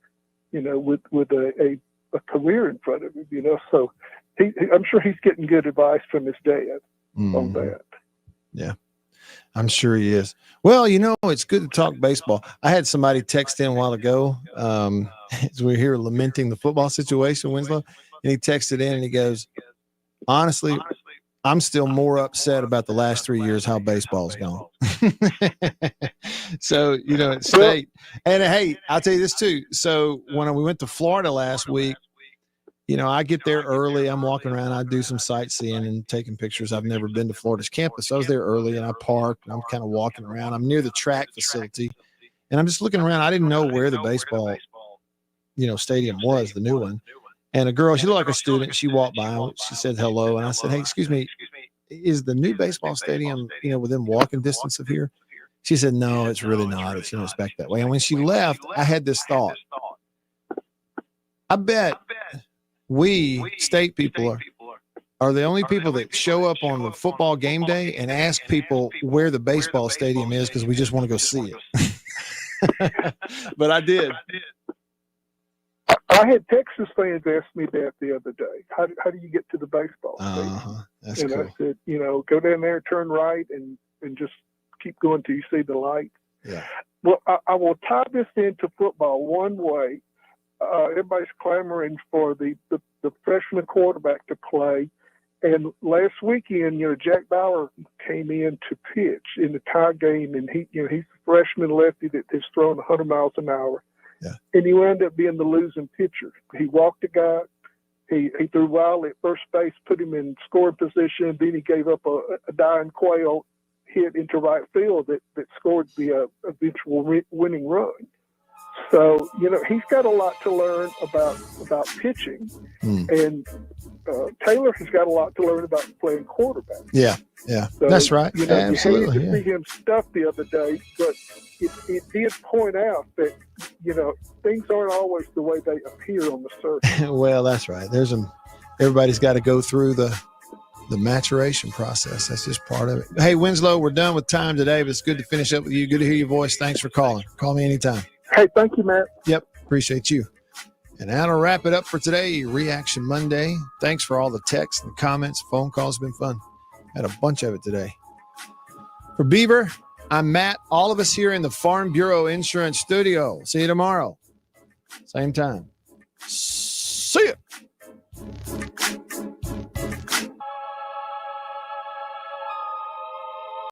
with a career in front of him, So I'm sure he's getting good advice from his dad on that. Yeah, I'm sure he is. Well, it's good to talk baseball. I had somebody text in a while ago as we were here lamenting the football situation, Winslow, and he texted in and he goes, honestly, I'm still more upset about the last 3 years how baseball's gone. So, at state. And hey, I'll tell you this too. So when we went to Florida last week, I get there early. I'm walking around. I do some sightseeing and taking pictures. I've never been to Florida's campus. So I was there early and I parked. And I'm kind of walking around. I'm near the track facility. And I'm just looking around. I didn't know where the baseball, stadium was, the new one. And a girl, she looked like a student. She walked by. She said hello. And I said, hey, excuse me, is the new baseball stadium, within walking distance of here? She said, no, it's really not. It's back that way. And when she left, I had this thought. I bet we state people are the only people that show up on the football game day and ask people where the baseball stadium is because we just want to go see it. But I did. I had Texas fans ask me that the other day. How do you get to the baseball stadium? That's and cool. I said, go down there, turn right, and just keep going till you see the light. Yeah. Well, I will tie this into football one way. Everybody's clamoring for the freshman quarterback to play. And last weekend, Jack Bauer came in to pitch in the tie game, and he's a freshman lefty that has thrown 100 miles an hour. Yeah. And he wound up being the losing pitcher. He walked a guy. He threw wild at first base, put him in scoring position. Then he gave up a dying quail hit into right field that scored the eventual winning run. So, he's got a lot to learn about pitching. And Taylor has got a lot to learn about playing quarterback. Yeah. So, that's right. Absolutely. You hated to see him stuff the other day, but it did point out that, things aren't always the way they appear on the surface. Well, that's right. Everybody's got to go through the maturation process. That's just part of it. Hey, Winslow, we're done with time today, but it's good to finish up with you. Good to hear your voice. Thanks for calling. Call me anytime. Hey, thank you, Matt. Yep. Appreciate you. And that'll wrap it up for today, Reaction Monday. Thanks for all the texts and comments. Phone calls have been fun. Had a bunch of it today. For Beaver, I'm Matt. All of us here in the Farm Bureau Insurance Studio. See you tomorrow. Same time. See ya.